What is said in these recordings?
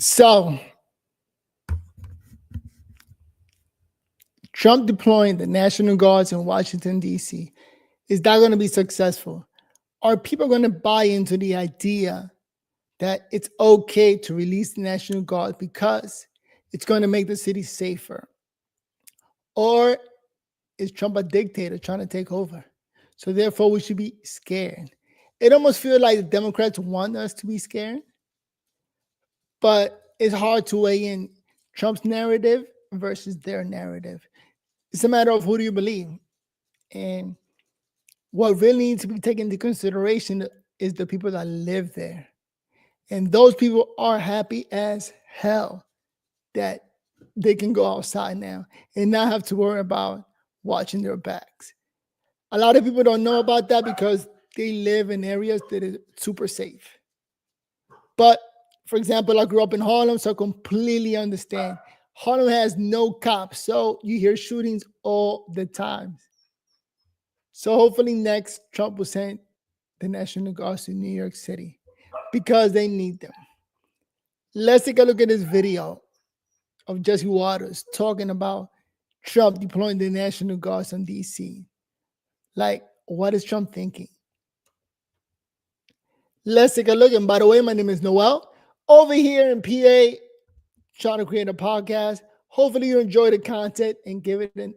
So, Trump deploying the National Guards in Washington, D.C. Is that going to be successful? Are people going to buy into the idea that it's okay to release the National Guard because it's going to make the city safer? Or is Trump a dictator trying to take over? So therefore, we should be scared. It almost feels like the Democrats want us to be scared, but it's hard to weigh in Trump's narrative versus their narrative. It's a matter of who do you believe. And what really needs to be taken into consideration is the people that live there. And those people are happy as hell that they can go outside now and not have to worry about watching their backs. A lot of people don't know about that because they live in areas that is super safe. But for example, I grew up in Harlem, so I completely understand. Harlem has no cops, so you hear shootings all the time. So hopefully next Trump will send the National Guard to New York City because they need them. Let's take a look at this video of Jesse Waters talking about Trump deploying the National Guards on DC. Like, what is Trump thinking? Let's take a look. And by the way, my name is Noel. Over here in PA, trying to create a podcast. Hopefully you enjoy the content and give it a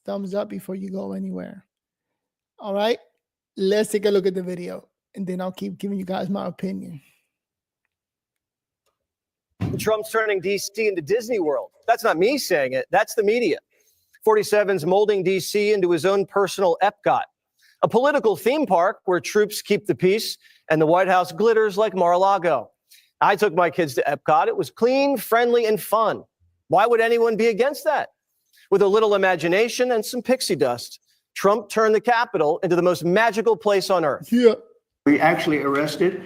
thumbs up before you go anywhere. All right, let's take a look at the video and then I'll keep giving you guys my opinion. Trump's turning D.C. into Disney World. That's not me saying it. That's the media. 47's molding D.C. into his own personal Epcot, a political theme park where troops keep the peace and the White House glitters like Mar-a-Lago. I took my kids to Epcot. It was clean, friendly, and fun. Why would anyone be against that? With a little imagination and some pixie dust, Trump turned the Capitol into the most magical place on earth. Yeah. We actually arrested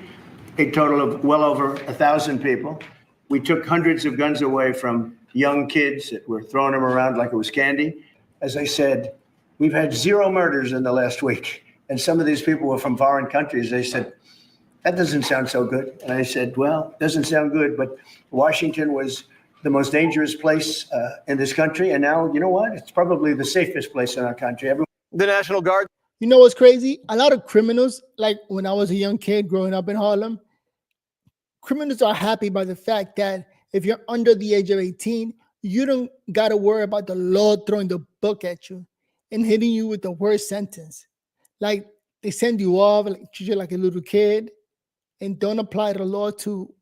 a total of well over 1,000 people. We took hundreds of guns away from young kids that were throwing them around like it was candy. As I said, we've had 0 murders in the last week. And some of these people were from foreign countries. They said, that doesn't sound so good. And I said, well, it doesn't sound good, but Washington was the most dangerous place in this country. And now, you know what? It's probably the safest place in our country. The National Guard. You know what's crazy? A lot of criminals, like when I was a young kid growing up in Harlem, criminals are happy by the fact that if you're under the age of 18, you don't got to worry about the law throwing the book at you and hitting you with the worst sentence. Like they send you off, like treat you like a little kid and don't apply the law to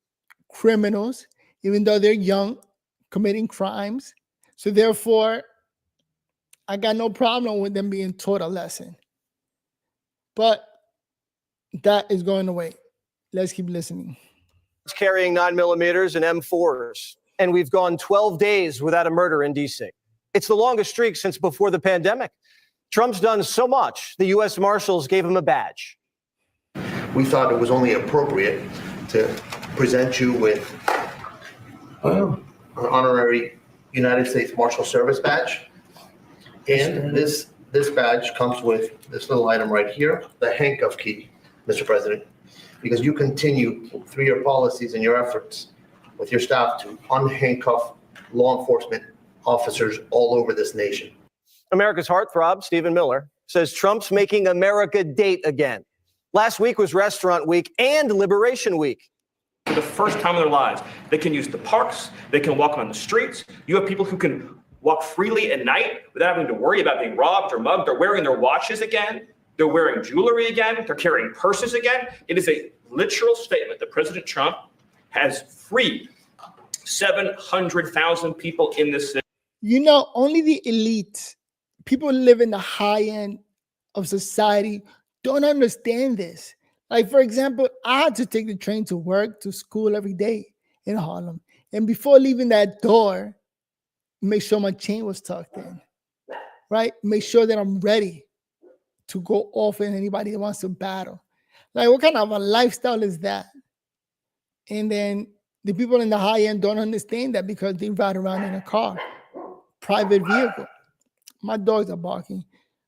criminals, even though they're young, committing crimes. So therefore, I got no problem with them being taught a lesson. But that is going away. Let's keep listening. Carrying 9mm and M4s. And we've gone 12 days without a murder in D.C. It's the longest streak since before the pandemic. Trump's done so much, the U.S. Marshals gave him a badge. We thought it was only appropriate to present you with an honorary United States Marshal Service badge. And this badge comes with this little item right here, the handcuff key, Mr. President, because you continue through your policies and your efforts with your staff to unhandcuff law enforcement officers all over this nation. America's heartthrob, Stephen Miller, says Trump's making America date again. Last week was Restaurant Week and Liberation Week. For the first time in their lives, they can use the parks, they can walk on the streets. You have people who can walk freely at night without having to worry about being robbed or mugged. They're wearing their watches again. They're wearing jewelry again. They're carrying purses again. It is a literal statement that President Trump has freed 700,000 people in this city. You know, only the elite, people who live in the high end of society, don't understand this. Like, for example, I had to take the train to work, to school every day in Harlem. And before leaving that door, make sure my chain was tucked in, right? Make sure that I'm ready to go off at anybody that wants to battle. Like, what kind of a lifestyle is that? And then the people in the high end don't understand that because they ride around in a car, private vehicle. My dogs are barking.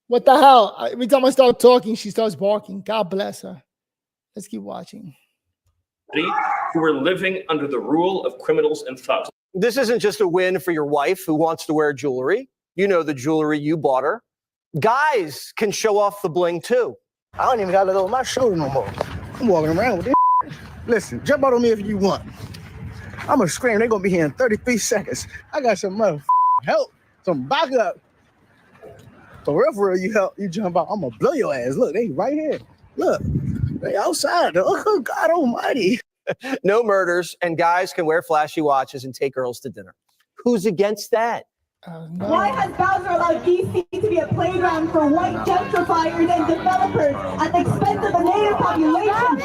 What the hell? Every time I start talking, she starts barking. God bless her. Let's keep watching. who are living under the rule of criminals and thugs. This isn't just a win for your wife who wants to wear jewelry. You know the jewelry you bought her. Guys can show off the bling too. I don't even got to go on my shoulder no more. I'm walking around with this. Listen, jump out on me if you want. I'm going to scream. They're going to be here in 33 seconds. I got some help, some backup. For real, you jump out. I'm going to blow your ass. Look, they right here. Look, they outside. Oh, God almighty. No murders, and guys can wear flashy watches and take girls to dinner. Who's against that? No. Why has Bowser allowed DC to be a playground for white gentrifiers and developers at the expense of the native population?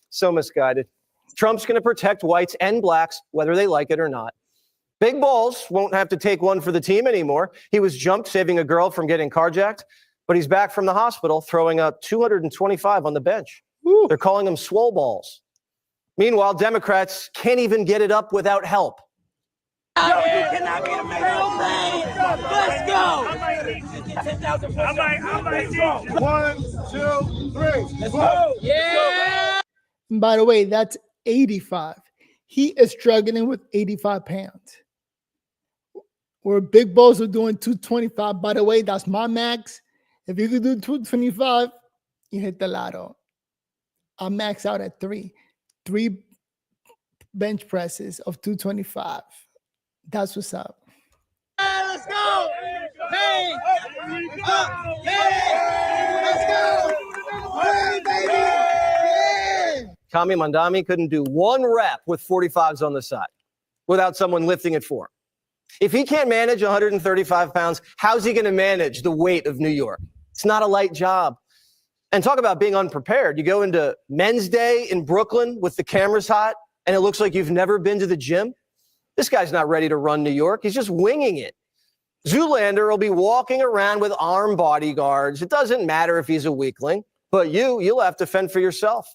So misguided. Trump's going to protect whites and blacks, whether they like it or not. Big Balls won't have to take one for the team anymore. He was jumped saving a girl from getting carjacked, but he's back from the hospital throwing up 225 on the bench. Woo. They're calling him swole balls. Meanwhile, Democrats can't even get it up without help. Yo, you cannot be a man. Let's go. I might. 1, 2, 3. Let's go. Yeah. And by the way, that's 85. He is struggling with 85 pounds. Where Big Balls are doing 225. By the way, that's my max. If you could do 225, you hit the lotto. I max out at 3 bench presses of 225. That's what's up. Let's go. Hey. Let's go. Hey, baby. Kami Mandami couldn't do one rep with 45s on the side without someone lifting it for him. If he can't manage 135 pounds, how's he going to manage the weight of New York? It's not a light job. And talk about being unprepared. You go into Men's Day in Brooklyn with the cameras hot, and it looks like you've never been to the gym. This guy's not ready to run New York. He's just winging it. Zoolander will be walking around with armed bodyguards. It doesn't matter if he's a weakling, but you'll have to fend for yourself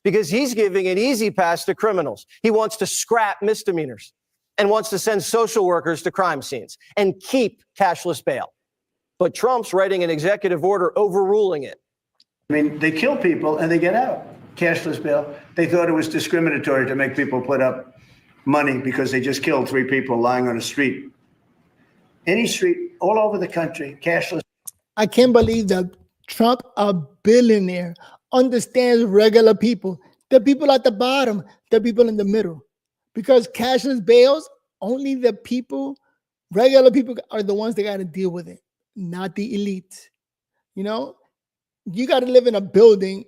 because he's giving an easy pass to criminals. He wants to scrap misdemeanors and wants to send social workers to crime scenes and keep cashless bail. But Trump's writing an executive order overruling it. I mean, they kill people and they get out. Cashless bail. They thought it was discriminatory to make people put up money because they just killed 3 people lying on a street. Any street, all over the country, cashless. I can't believe that Trump, a billionaire, understands regular people, the people at the bottom, the people in the middle. Because cashless bails, only the people, regular people are the ones that got to deal with it, not the elites. You know, you got to live in a building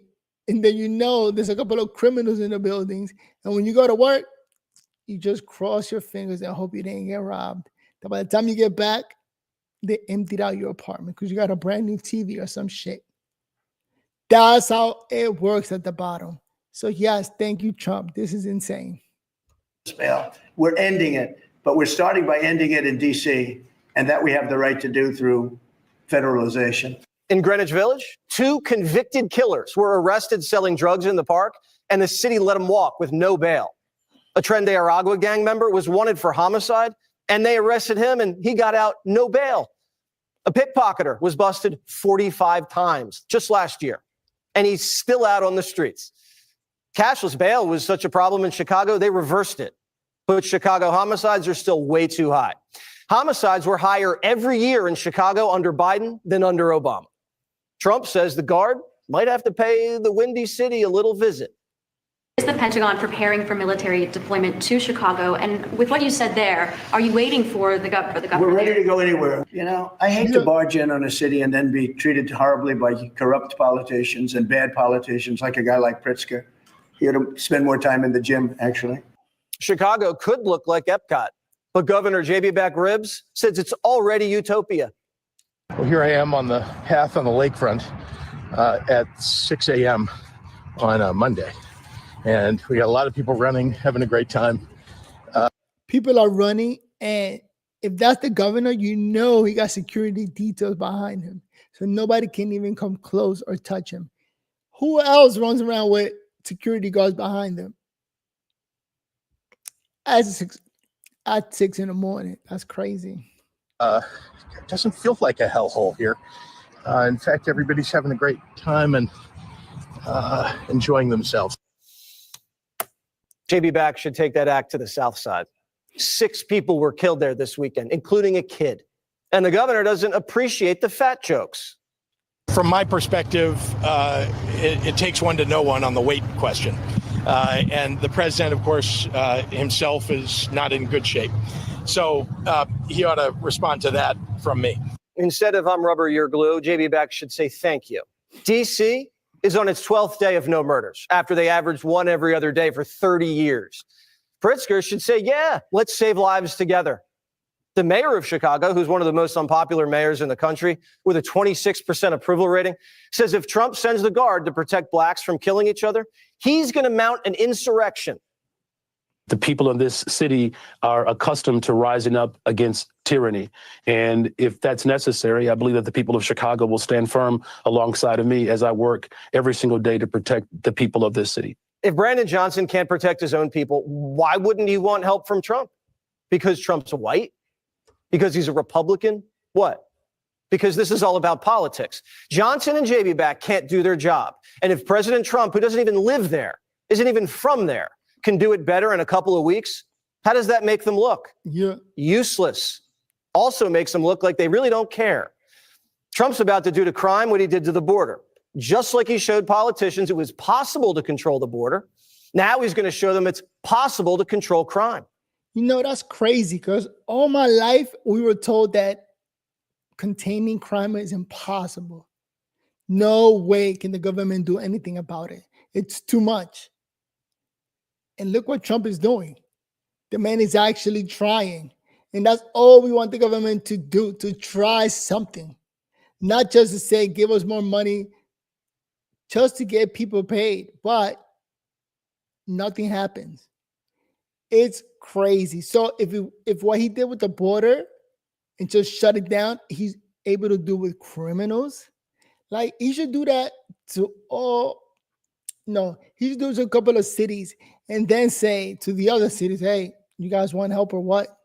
and then there's a couple of criminals in the buildings. And when you go to work, you just cross your fingers and hope you didn't get robbed. That by the time you get back, they emptied out your apartment because you got a brand new TV or some shit. That's how it works at the bottom. So yes, thank you, Trump. This is insane. Bail. We're ending it, but we're starting by ending it in DC, and that we have the right to do through federalization. In Greenwich Village, 2 convicted killers were arrested selling drugs in the park, and the city let them walk with no bail. A Tren de Aragua gang member was wanted for homicide, and they arrested him, and he got out no bail. A pickpocketer was busted 45 times just last year, and he's still out on the streets. Cashless bail was such a problem in Chicago, they reversed it. But Chicago homicides are still way too high. Homicides were higher every year in Chicago under Biden than under Obama. Trump says the Guard might have to pay the Windy City a little visit. Is the Pentagon preparing for military deployment to Chicago? And with what you said there, are you waiting for the governor? We're ready to go anywhere. You know, I hate to barge in on a city and then be treated horribly by corrupt politicians and bad politicians like a guy like Pritzker. He ought to spend more time in the gym, actually. Chicago could look like Epcot, but Governor J.B. Back Ribs says it's already utopia. Well, here I am on the path on the lakefront at 6 a.m. on a Monday. And we got a lot of people running, having a great time. People are running, and if that's the governor, he got security details behind him. So nobody can even come close or touch him. Who else runs around with security guards behind them? At 6 in the morning. That's crazy. It doesn't feel like a hellhole here. In fact, everybody's having a great time and enjoying themselves. JB Back should take that act to the South Side. 6 people were killed there this weekend, including a kid. And the governor doesn't appreciate the fat jokes. From my perspective, it takes one to know one on the weight question. And the president, of course, himself is not in good shape. So he ought to respond to that from me. Instead of "I'm rubber, you're glue," JB Back should say thank you. D.C. is on its 12th day of no murders after they averaged one every other day for 30 years. Pritzker should say, yeah, let's save lives together. The mayor of Chicago, who's one of the most unpopular mayors in the country with a 26% approval rating, says if Trump sends the Guard to protect blacks from killing each other, he's going to mount an insurrection. The people of this city are accustomed to rising up against tyranny. And if that's necessary, I believe that the people of Chicago will stand firm alongside of me as I work every single day to protect the people of this city. If Brandon Johnson can't protect his own people, why wouldn't he want help from Trump? Because Trump's white? Because he's a Republican? What? Because this is all about politics. Johnson and JB Back can't do their job. And if President Trump, who doesn't even live there, isn't even from there, can do it better in a couple of weeks, how does that make them look? Yeah. Useless. Also makes them look like they really don't care. Trump's about to do to crime what he did to the border. Just like he showed politicians it was possible to control the border, now he's going to show them it's possible to control crime. You know, that's crazy because all my life we were told that containing crime is impossible. No way can the government do anything about it. It's too much. And look what Trump is doing. The man is actually trying. And that's all we want the government to do, to try something. Not just to say, give us more money, just to get people paid. But nothing happens. It's crazy. So if what he did with the border and just shut it down, he's able to do with criminals, like he should do that to all. No, he should do it to a couple of cities and then say to the other cities, hey, you guys want help or what?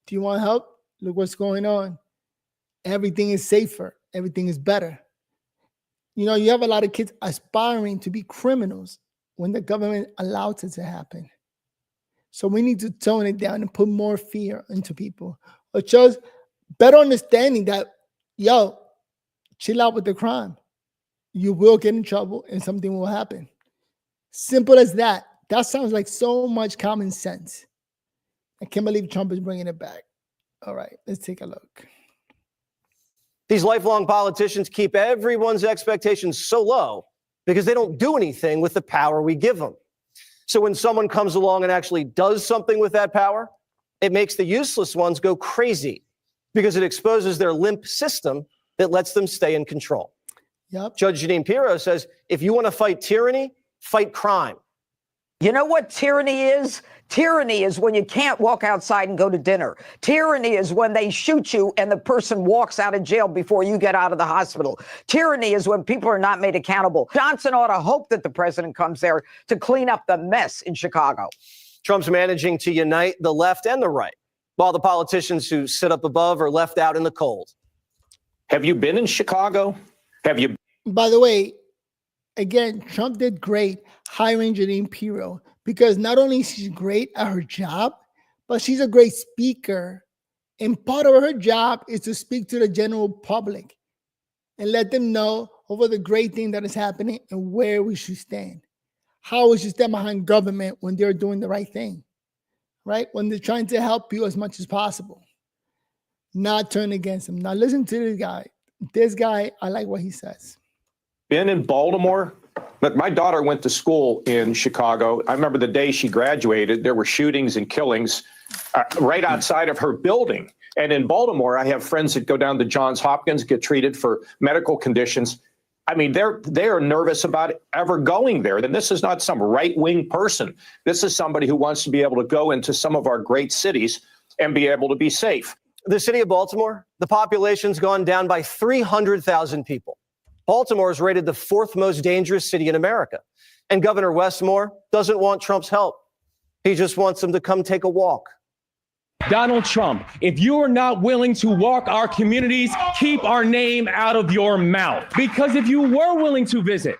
Do you want help? Look what's going on. Everything is safer. Everything is better. You know, you have a lot of kids aspiring to be criminals when the government allows it to happen. So we need to tone it down and put more fear into people. Or just better understanding that, yo, chill out with the crime. You will get in trouble and something will happen. Simple as that. That sounds like so much common sense. I can't believe Trump is bringing it back. All right, let's take a look. These lifelong politicians keep everyone's expectations so low because they don't do anything with the power we give them. So when someone comes along and actually does something with that power, it makes the useless ones go crazy because it exposes their limp system that lets them stay in control. Yep. Judge Jeanine Pirro says, if you want to fight tyranny, fight crime. You know what tyranny is? Tyranny is when you can't walk outside and go to dinner. Tyranny is when they shoot you and the person walks out of jail before you get out of the hospital. Tyranny is when people are not made accountable. Johnson ought to hope that the president comes there to clean up the mess in Chicago. Trump's managing to unite the left and the right, while the politicians who sit up above are left out in the cold. Have you been in Chicago? Have you? By the way, again, Trump did great hiring Jeanine Pirro because not only is she great at her job, but she's a great speaker. And part of her job is to speak to the general public and let them know over the great thing that is happening and where we should stand. How we should stand behind government when they're doing the right thing, right? When they're trying to help you as much as possible. Not turn against them. Now listen to this guy. This guy, I like what he says. Been in Baltimore, but my daughter went to school in Chicago. I remember the day she graduated, there were shootings and killings right outside of her building. And in Baltimore, I have friends that go down to Johns Hopkins, get treated for medical conditions. I mean, they are nervous about ever going there. And this is not some right-wing person. This is somebody who wants to be able to go into some of our great cities and be able to be safe. The city of Baltimore, the population's gone down by 300,000 people. Baltimore is rated the 4th most dangerous city in America. And Governor Wes Moore doesn't want Trump's help. He just wants him to come take a walk. Donald Trump, if you are not willing to walk our communities, keep our name out of your mouth. Because if you were willing to visit,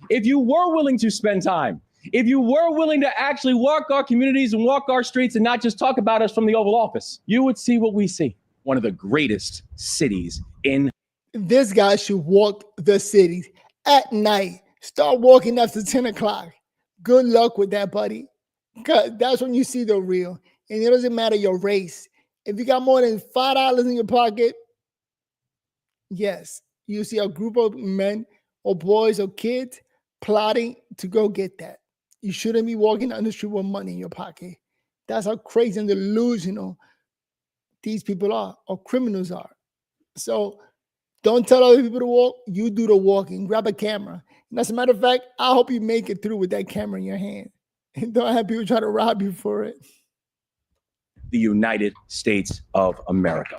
if you were willing to spend time, if you were willing to actually walk our communities and walk our streets and not just talk about us from the Oval Office, you would see what we see. One of the greatest cities in. This guy should walk the cities at night. Start walking after 10 o'clock. Good luck with that, buddy. Because that's when you see the real. And it doesn't matter your race. If you got more than $5 in your pocket, yes, you see a group of men or boys or kids plotting to go get that. You shouldn't be walking down the street with money in your pocket. That's how crazy and delusional these people are, or criminals are. So don't tell other people to walk. You do the walking. Grab a camera. And as a matter of fact, I hope you make it through with that camera in your hand. And don't have people try to rob you for it. The United States of America.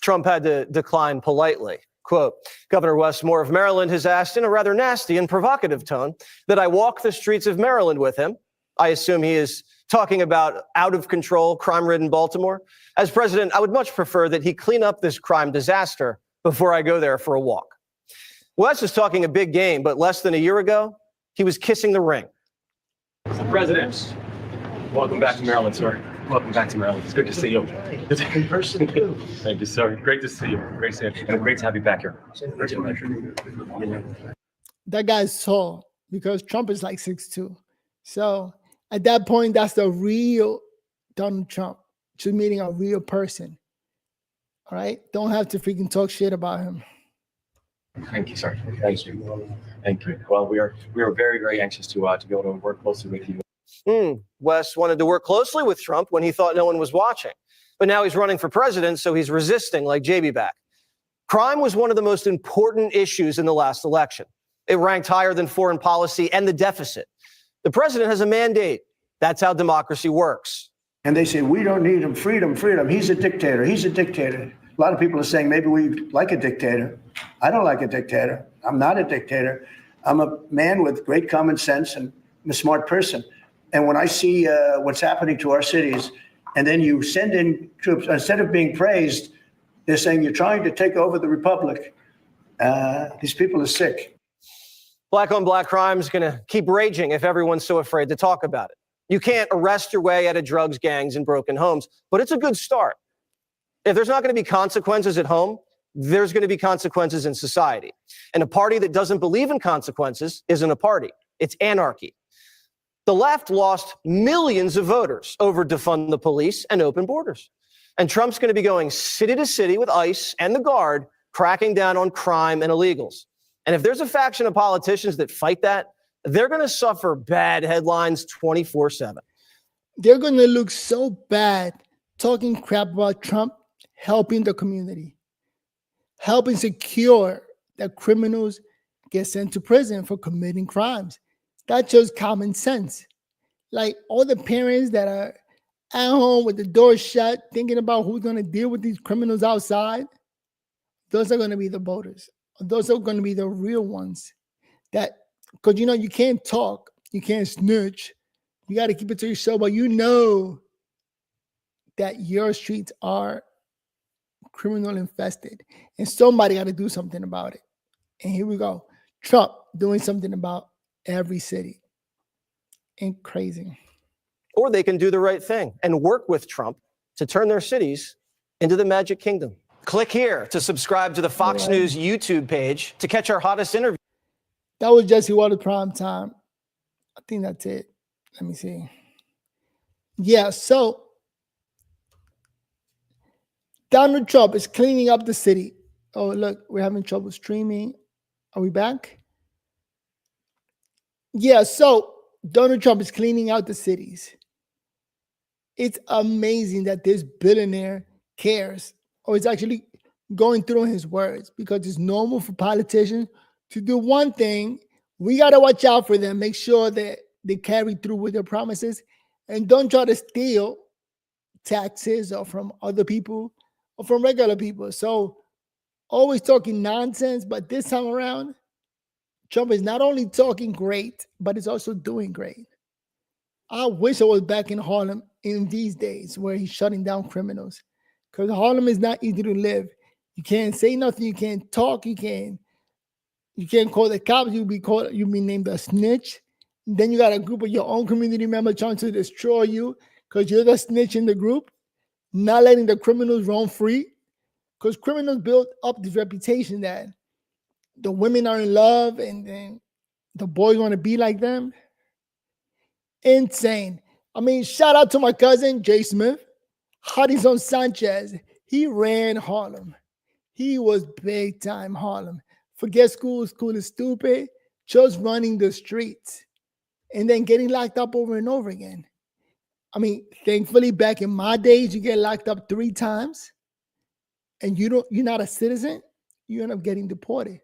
Trump had to decline politely. Quote, Governor Wes Moore of Maryland has asked in a rather nasty and provocative tone that I walk the streets of Maryland with him. I assume he is talking about out of control, crime-ridden Baltimore. As president, I would much prefer that he clean up this crime disaster before I go there for a walk. Wes is talking a big game, but less than a year ago, he was kissing the ring. Mr. President, welcome back to Maryland, sir. Welcome back to Maryland. It's good to see you. It's in person too. Thank you, sir. Great to see you. Great to see you. Great to have you back here. That guy's tall because Trump is like 6'2". So at that point, that's the real Donald Trump. Just meeting a real person. All right? Don't have to freaking talk shit about him. Thank you, sir. Thank you. Thank you. Well, we are very, very anxious to be able to work closely with you. Wes wanted to work closely with Trump when he thought no one was watching. But now he's running for president, so he's resisting like JB back. Crime was one of the most important issues in the last election. It ranked higher than foreign policy and the deficit. The president has a mandate. That's how democracy works. And they say, we don't need him. Freedom, freedom. He's a dictator. He's a dictator. A lot of people are saying maybe we like a dictator. I don't like a dictator. I'm not a dictator. I'm a man with great common sense and I'm a smart person. And when I see what's happening to our cities, and then you send in troops, instead of being praised, they're saying you're trying to take over the republic. These people are sick. Black on black crime is going to keep raging if everyone's so afraid to talk about it. You can't arrest your way out of drugs, gangs, and broken homes, but it's a good start. If there's not going to be consequences at home, there's going to be consequences in society. And a party that doesn't believe in consequences isn't a party. It's anarchy. The left lost millions of voters over defund the police and open borders. And Trump's going to be going city to city with ICE and the Guard, cracking down on crime and illegals. And if there's a faction of politicians that fight that, they're going to suffer bad headlines 24/7. They're going to look so bad talking crap about Trump helping the community, helping secure that criminals get sent to prison for committing crimes. That's just common sense. Like all the parents that are at home with the door shut, thinking about who's going to deal with these criminals outside, those are going to be the voters. Those are going to be the real ones. That, because you can't talk, you can't snitch, you got to keep it to yourself, but you know that your streets are criminal infested, and somebody got to do something about it. And here we go, Trump doing something about every city. Ain't crazy. Or they can do the right thing and work with Trump to turn their cities into the Magic Kingdom. Click here to subscribe to the Fox News YouTube page to catch our hottest interview. That was Jesse Watters Prime Time. I think that's it. Let me see. Yeah, so Donald Trump is cleaning up the city. Oh, look, we're having trouble streaming. Are we back? Yeah, so Donald Trump is cleaning out the cities. It's amazing that this billionaire cares, or is actually going through his words, because it's normal for politicians to do one thing. We got to watch out for them, make sure that they carry through with their promises, and don't try to steal taxes or from other people or from regular people. So always talking nonsense, but this time around, Trump is not only talking great, but is also doing great. I wish I was back in Harlem in these days where he's shutting down criminals. Because Harlem is not easy to live. You can't say nothing, you can't talk, you can't call the cops, you'll be named a snitch. Then you got a group of your own community members trying to destroy you because you're the snitch in the group, not letting the criminals roam free. Because criminals build up this reputation that the women are in love and then the boys want to be like them. Insane. I mean, shout out to my cousin, Jay Smith, Harrison Sanchez. He ran Harlem. He was big time Harlem. Forget school is stupid, just running the streets and then getting locked up over and over again. I mean, thankfully, back in my days, you get locked up 3 times and you're not a citizen, you end up getting deported.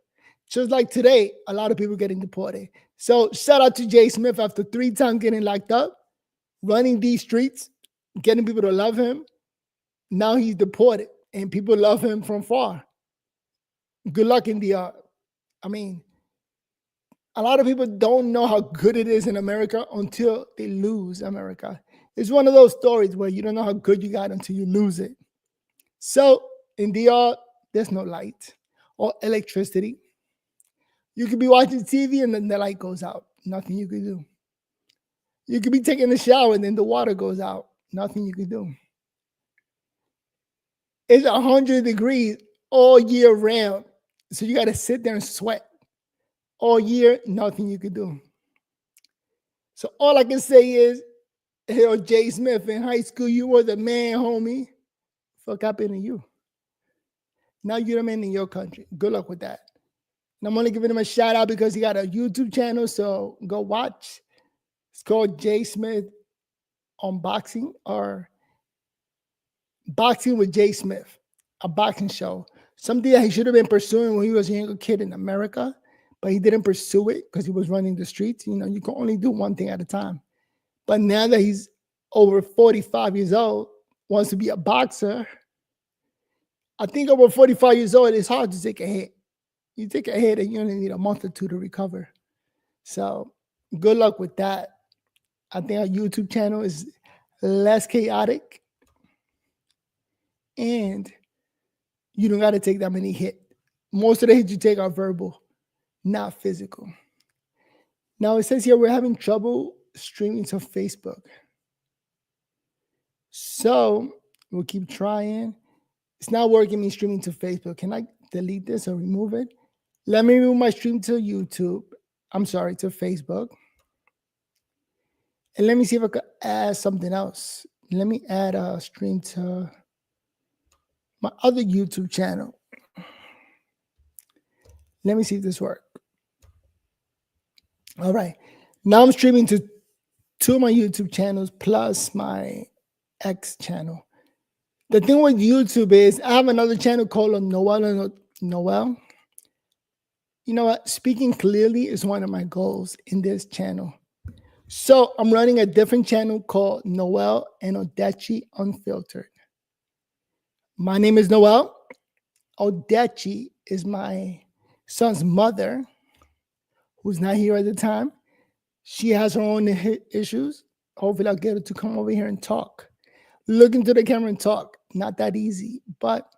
Just like today, a lot of people getting deported. So shout out to Jay Smith after 3 times getting locked up, running these streets, getting people to love him. Now he's deported and people love him from far. Good luck in the I mean, a lot of people don't know how good it is in America until they lose America. It's one of those stories where you don't know how good you got until you lose it. So in DR, there's no light or electricity. You could be watching TV and then the light goes out. Nothing you could do. You could be taking a shower and then the water goes out. Nothing you could do. It's 100 degrees all year round. So you got to sit there and sweat all year. Nothing you could do. So all I can say is, hey, Jay Smith, in high school, you were the man, homie. Fuck happened to you? Now you're the man in your country. Good luck with that. And I'm only giving him a shout out because he got a YouTube channel. So go watch. It's called Jay Smith Unboxing or Boxing with Jay Smith, a boxing show. Something that he should have been pursuing when he was a younger kid in America, but he didn't pursue it because he was running the streets. You know, you can only do one thing at a time. But now that he's over 45 years old, wants to be a boxer, I think over 45 years old, it's hard to take a hit. You take a hit and you only need a month or 2 to recover. So good luck with that. I think our YouTube channel is less chaotic. And you don't got to take that many hits. Most of the hits you take are verbal, not physical. Now it says here we're having trouble streaming to Facebook. So we'll keep trying. It's not working me streaming to Facebook. Can I delete this or remove it? Let me move my stream to YouTube. I'm sorry, to Facebook. And let me see if I could add something else. Let me add a stream to my other YouTube channel. Let me see if this works. All right. Now I'm streaming to 2 of my YouTube channels plus my X channel. The thing with YouTube is I have another channel called Noel. You know what? Speaking clearly is one of my goals in this channel. So I'm running a different channel called Noel and Odechi Unfiltered. My name is Noel. Odechi is my son's mother, who's not here at the time. She has her own issues. Hopefully I'll get her to come over here and talk. Look into the camera and talk. Not that easy, but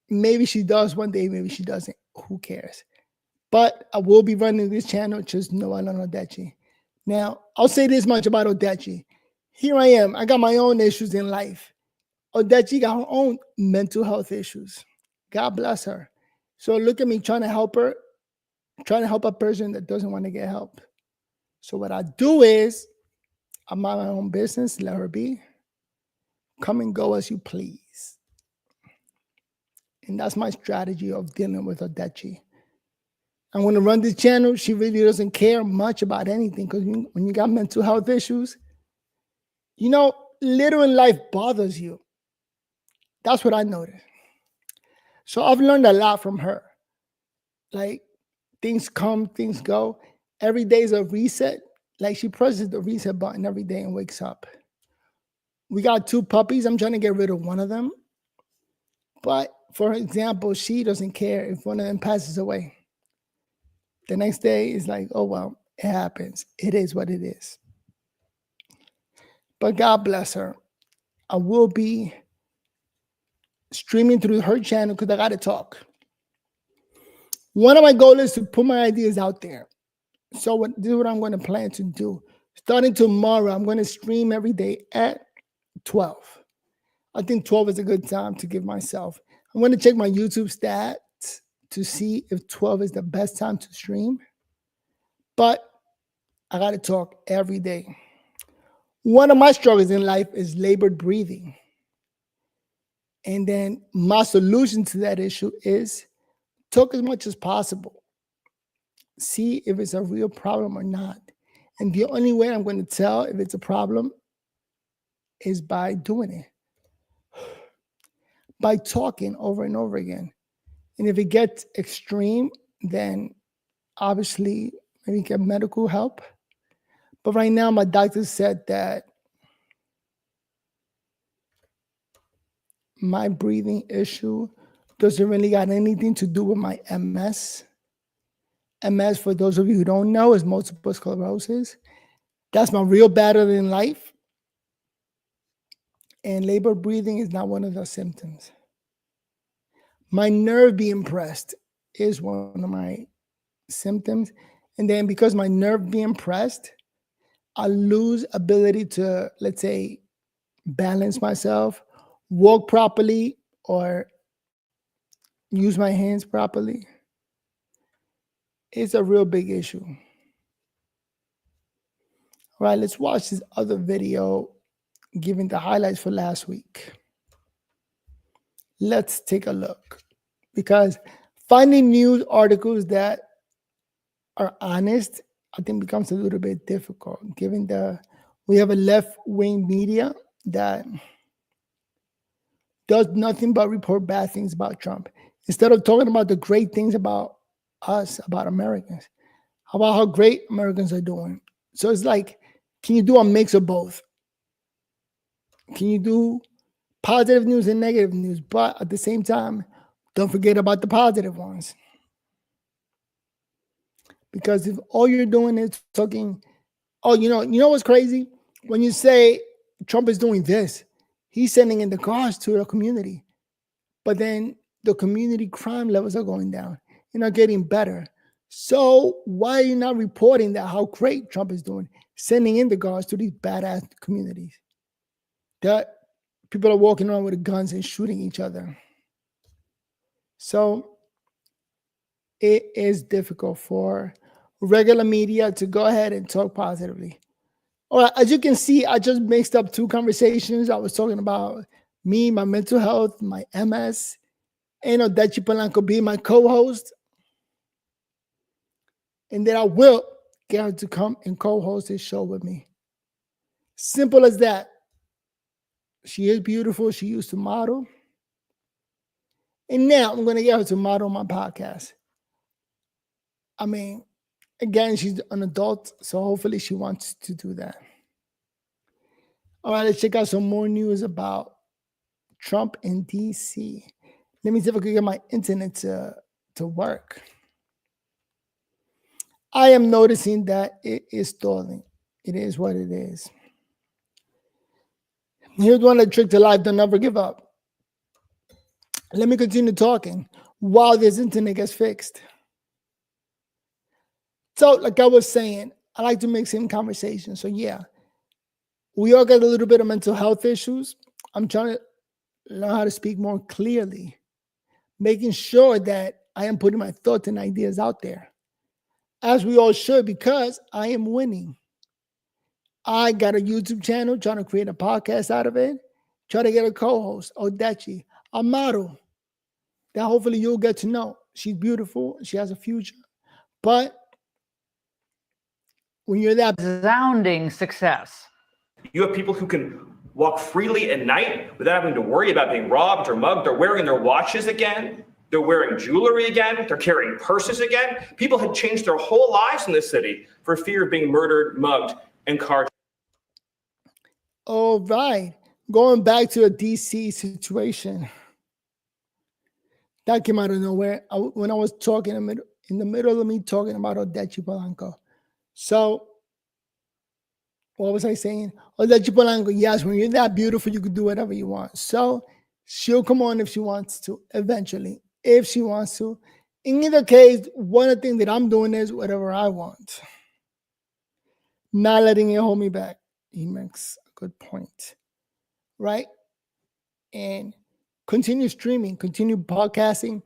maybe she does one day, maybe she doesn't. Who cares? But I will be running this channel, just Noel and Odechi. Now, I'll say this much about Odechi. Here I am. I got my own issues in life. Odechi got her own mental health issues. God bless her. So look at me trying to help her, trying to help a person that doesn't want to get help. So what I do is I mind my own business, let her be. Come and go as you please. And that's my strategy of dealing with Odechi. I'm going to run this channel. She really doesn't care much about anything because when you got mental health issues, you know, little in life bothers you. That's what I noticed. So I've learned a lot from her. Like things come, things go. Every day is a reset. Like she presses the reset button every day and wakes up. We got 2 puppies. I'm trying to get rid of one of them. But for example, she doesn't care if one of them passes away. The next day is like, oh, well, it happens. It is what it is. But God bless her. I will be streaming through her channel because I got to talk. One of my goals is to put my ideas out there. So this is what I'm going to plan to do. Starting tomorrow, I'm going to stream every day at 12. I think 12 is a good time to give myself. I'm going to check my YouTube stats to see if 12 is the best time to stream. But I got to talk every day. One of my struggles in life is labored breathing. And then my solution to that issue is talk as much as possible. See if it's a real problem or not. And the only way I'm going to tell if it's a problem is by doing it. By talking over and over again. And if it gets extreme, then obviously maybe get medical help. But right now, my doctor said that my breathing issue doesn't really got anything to do with my MS. MS, for those of you who don't know, is multiple sclerosis. That's my real battle in life. And labor breathing is not one of the symptoms. My nerve being pressed is one of my symptoms. And then because my nerve being pressed, I lose ability to, let's say, balance myself, walk properly, or use my hands properly. It's a real big issue. All right, let's watch this other video giving the highlights for last week. Let's take a look. Because finding news articles that are honest, I think becomes a little bit difficult, given we have a left-wing media that does nothing but report bad things about Trump. Instead of talking about the great things about us, about Americans, about how great Americans are doing. So it's like, can you do a mix of both? Can you do positive news and negative news, but at the same time, don't forget about the positive ones? Because if all you're doing is talking, oh, you know what's crazy? When you say Trump is doing this, he's sending in the cars to the community, but then the community crime levels are going down. You're not getting better. So why are you not reporting that how great Trump is doing, sending in the guards to these badass communities that people are walking around with guns and shooting each other? So it is difficult for regular media to go ahead and talk positively. All right, as you can see, I just mixed up two conversations. I was talking about me, my mental health, my MS, and Odechi Polanco being my co-host. And then I will get her to come and co-host this show with me. Simple as that. She is beautiful. She used to model. And now I'm going to get her to model my podcast. I mean, again, she's an adult, so hopefully she wants to do that. All right, let's check out some more news about Trump in D.C. Let me see if I can get my internet to work. I am noticing that it is stalling. It is what it is. Here's one that trick to life: don't never give up. Let me continue talking while this internet gets fixed. So, like I was saying, I like to mix in conversations. So, yeah, we all got a little bit of mental health issues. I'm trying to learn how to speak more clearly, making sure that I am putting my thoughts and ideas out there, as we all should, because I am winning. I got a YouTube channel, trying to create a podcast out of it, try to get a co-host, Odechi, a model that hopefully you'll get to know. She's beautiful. She has a future. But when you're that resounding success, you have people who can walk freely at night without having to worry about being robbed or mugged. They're wearing their watches again. They're wearing jewelry again. They're carrying purses again. People had changed their whole lives in this city for fear of being murdered, mugged, and carjacked. All right. Going back to a DC situation. That came out of nowhere when I was talking in the middle of me talking about Odechi Polanco. So what was I saying? Oh, that Chipolango, yes, when you're that beautiful, you could do whatever you want. So she'll come on if she wants to, eventually, if she wants to. In either case, one of the things that I'm doing is whatever I want. Not letting it hold me back. He makes a good point, right? And continue streaming, continue podcasting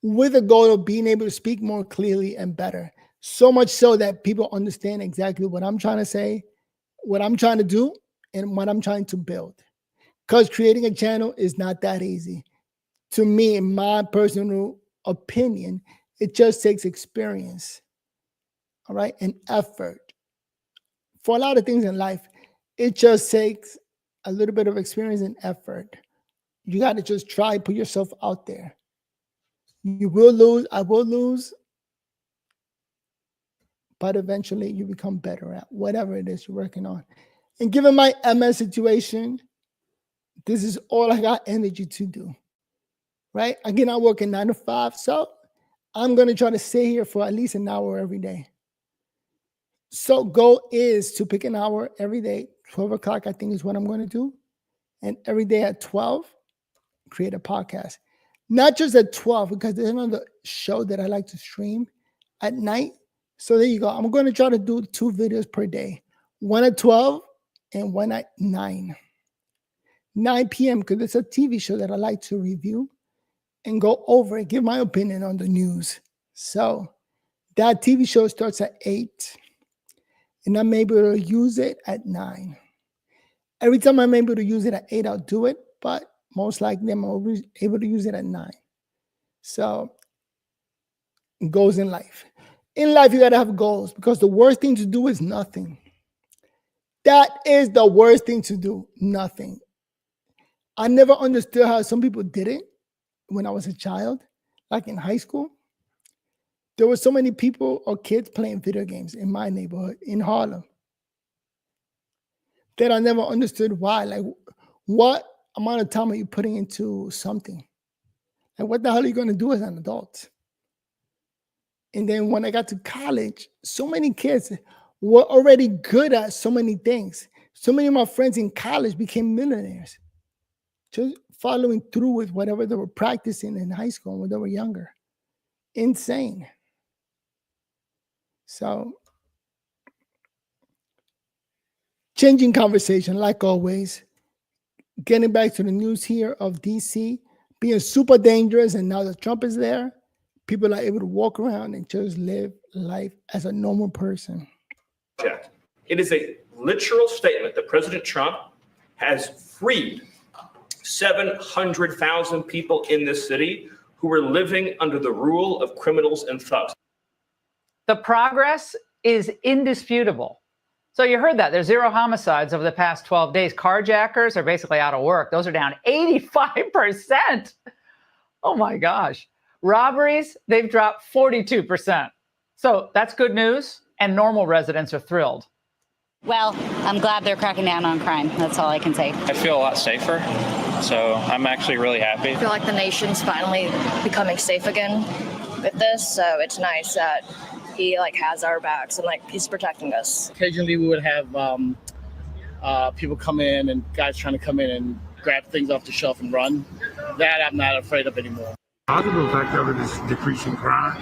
with the goal of being able to speak more clearly and better. So much so that people understand exactly what I'm trying to say, what I'm trying to do, and what I'm trying to build. Because creating a channel is not that easy. To me, in my personal opinion, it just takes experience, all right, and effort. For a lot of things in life, it just takes a little bit of experience and effort. You got to just try, put yourself out there. You will lose, I will lose, but eventually you become better at whatever it is you're working on. And given my MS situation, this is all I got energy to do, right? Again, I work in 9 to 5, so I'm going to try to stay here for at least an hour every day. So goal is to pick an hour every day. 12 o'clock, I think, is what I'm going to do. And every day at 12, create a podcast. Not just at 12, because there's another show that I like to stream at night. So there you go. I'm going to try to do 2 videos per day. One at 12 and one at 9 p.m. because it's a TV show that I like to review and go over and give my opinion on the news. So that TV show starts at 8. And I'm able to use it at 9. Every time I'm able to use it at 8, I'll do it. But most likely I'm always able to use it at 9. So goals in life. In life, you got to have goals because the worst thing to do is nothing. That is the worst thing to do, nothing. I never understood how some people did it when I was a child, like in high school. There were so many people or kids playing video games in my neighborhood in Harlem that I never understood why. Like, what amount of time are you putting into something? Like, what the hell are you going to do as an adult? And then when I got to college, so many kids were already good at so many things. So many of my friends in college became millionaires, just following through with whatever they were practicing in high school when they were younger. Insane. So, changing conversation, like always. Getting back to the news here of DC being super dangerous, and now that Trump is there, people are able to walk around and just live life as a normal person. It is a literal statement that President Trump has freed 700,000 people in this city who were living under the rule of criminals and thugs. The progress is indisputable. So you heard that. There's 0 homicides over the past 12 days. Carjackers are basically out of work. Those are down 85%. Oh my gosh. Robberies, they've dropped 42%. So that's good news, and normal residents are thrilled. Well, I'm glad they're cracking down on crime. That's all I can say. I feel a lot safer, so I'm actually really happy. I feel like the nation's finally becoming safe again with this, so it's nice that he has our backs and he's protecting us. Occasionally we would have people come in and guys trying to come in and grab things off the shelf and run. That I'm not afraid of anymore. Positive effect of it is decreasing crime.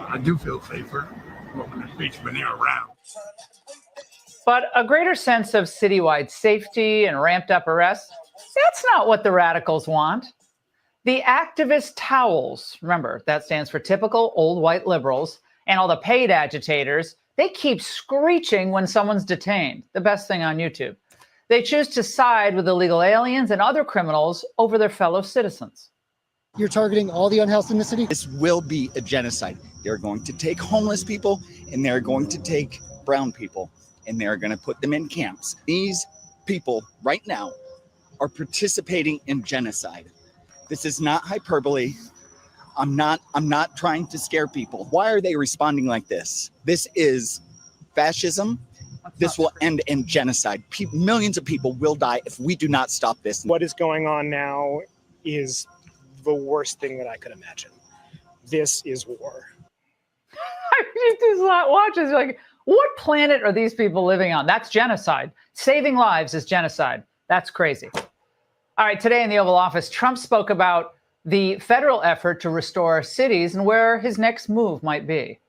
I do feel safer when the police when they're around. But a greater sense of citywide safety and ramped up arrests, that's not what the radicals want. The activist towels, remember, that stands for typical old white liberals, and all the paid agitators, they keep screeching when someone's detained. The best thing on YouTube. They choose to side with illegal aliens and other criminals over their fellow citizens. You're targeting all the unhoused in the city? This will be a genocide. They're going to take homeless people and they're going to take brown people and they're going to put them in camps. These people right now are participating in genocide. This is not hyperbole. I'm not trying to scare people. Why are they responding like this? This is fascism. This will end in genocide. Millions of people will die if we do not stop this. What is going on now is the worst thing that I could imagine. This is war. I just watches like, What planet are these people living on? That's genocide. Saving lives is genocide. That's crazy. All right, today in the Oval Office, Trump spoke about the federal effort to restore our cities and where his next move might be.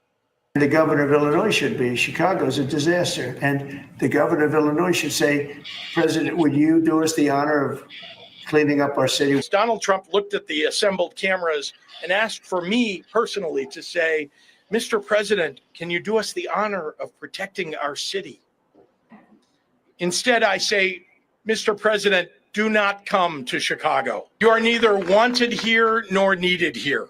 The governor of Illinois should be. Chicago's a disaster. And the governor of Illinois should say, President, would you do us the honor of cleaning up our city? Donald Trump looked at the assembled cameras and asked for me personally to say, Mr. President, can you do us the honor of protecting our city? Instead, I say, Mr. President, do not come to Chicago. You are neither wanted here nor needed here.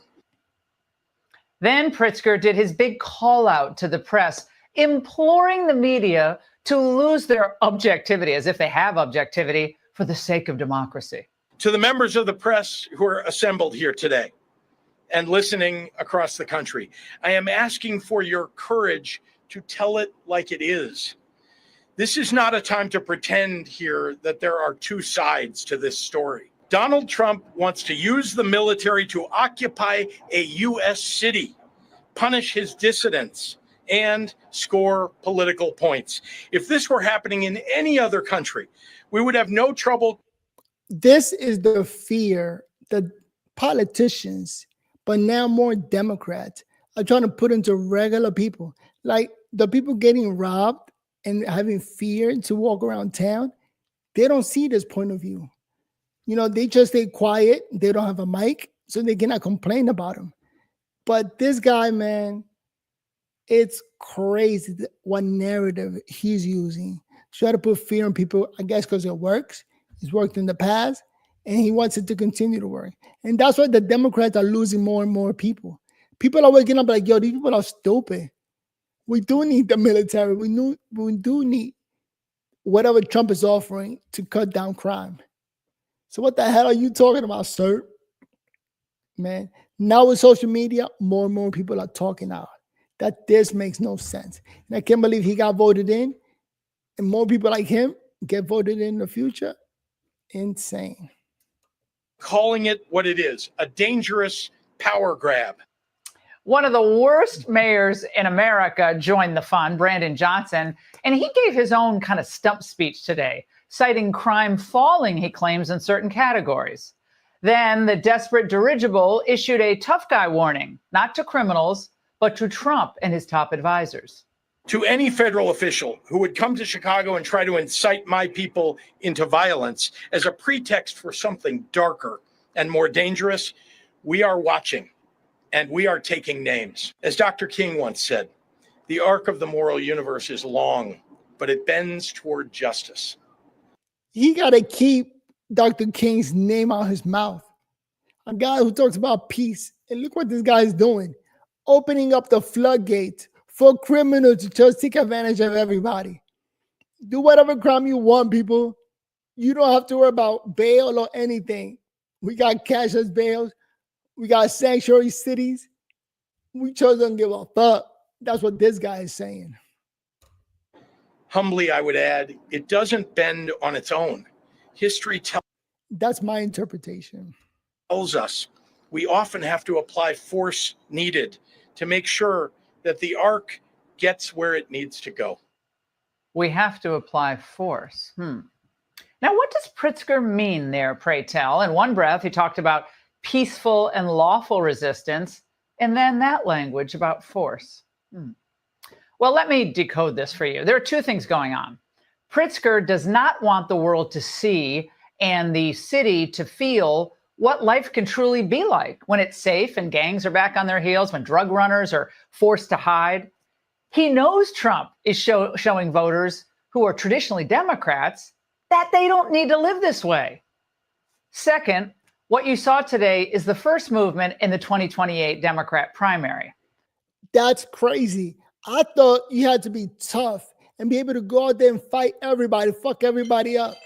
Then Pritzker did his big call out to the press, imploring the media to lose their objectivity, as if they have objectivity, for the sake of democracy. To the members of the press who are assembled here today and listening across the country, I am asking for your courage to tell it like it is. This is not a time to pretend here that there are two sides to this story. Donald Trump wants to use the military to occupy a U.S. city, punish his dissidents, and score political points. If this were happening in any other country, we would have no trouble. This is the fear that politicians, but now more Democrats, are trying to put into regular people. Like the people getting robbed and having fear to walk around town, they don't see this point of view. You know, they just stay quiet. They don't have a mic, so they cannot complain about him. But this guy, man, it's crazy what narrative he's using. Try to put fear in people, I guess because it works. It's worked in the past, and he wants it to continue to work. And that's why the Democrats are losing more and more people. People are waking up like, yo, these people are stupid. We do need the military. We do need whatever Trump is offering to cut down crime. So what the hell are you talking about, sir? Man, now with social media, more and more people are talking out that this makes no sense. And I can't believe he got voted in, and more people like him get voted in the future. Insane. Calling it what it is, a dangerous power grab. One of the worst mayors in America joined the fun, Brandon Johnson, and he gave his own kind of stump speech today, citing crime falling, he claims, in certain categories. Then the desperate dirigible issued a tough guy warning, not to criminals, but to Trump and his top advisors. To any federal official who would come to Chicago and try to incite my people into violence as a pretext for something darker and more dangerous, we are watching and we are taking names. As Dr. King once said, the arc of the moral universe is long, but it bends toward justice. He got to keep Dr. King's name out of his mouth. A guy who talks about peace. And look what this guy is doing. Opening up the floodgates for criminals to just take advantage of everybody. Do whatever crime you want, people. You don't have to worry about bail or anything. We got cash as bails. We got sanctuary cities. We just don't give a fuck. That's what this guy is saying. Humbly, I would add, it doesn't bend on its own. History tells. That's my interpretation. Tells us we often have to apply force needed to make sure that the arc gets where it needs to go. We have to apply force. Now, what does Pritzker mean there, pray tell? In one breath, he talked about peaceful and lawful resistance, and then that language about force. Well, let me decode this for you. There are two things going on. Pritzker does not want the world to see and the city to feel what life can truly be like when it's safe and gangs are back on their heels, when drug runners are forced to hide. He knows Trump is showing voters who are traditionally Democrats that they don't need to live this way. Second, what you saw today is the first movement in the 2028 Democrat primary. That's crazy. I thought you had to be tough and be able to go out there and fight everybody, fuck everybody up.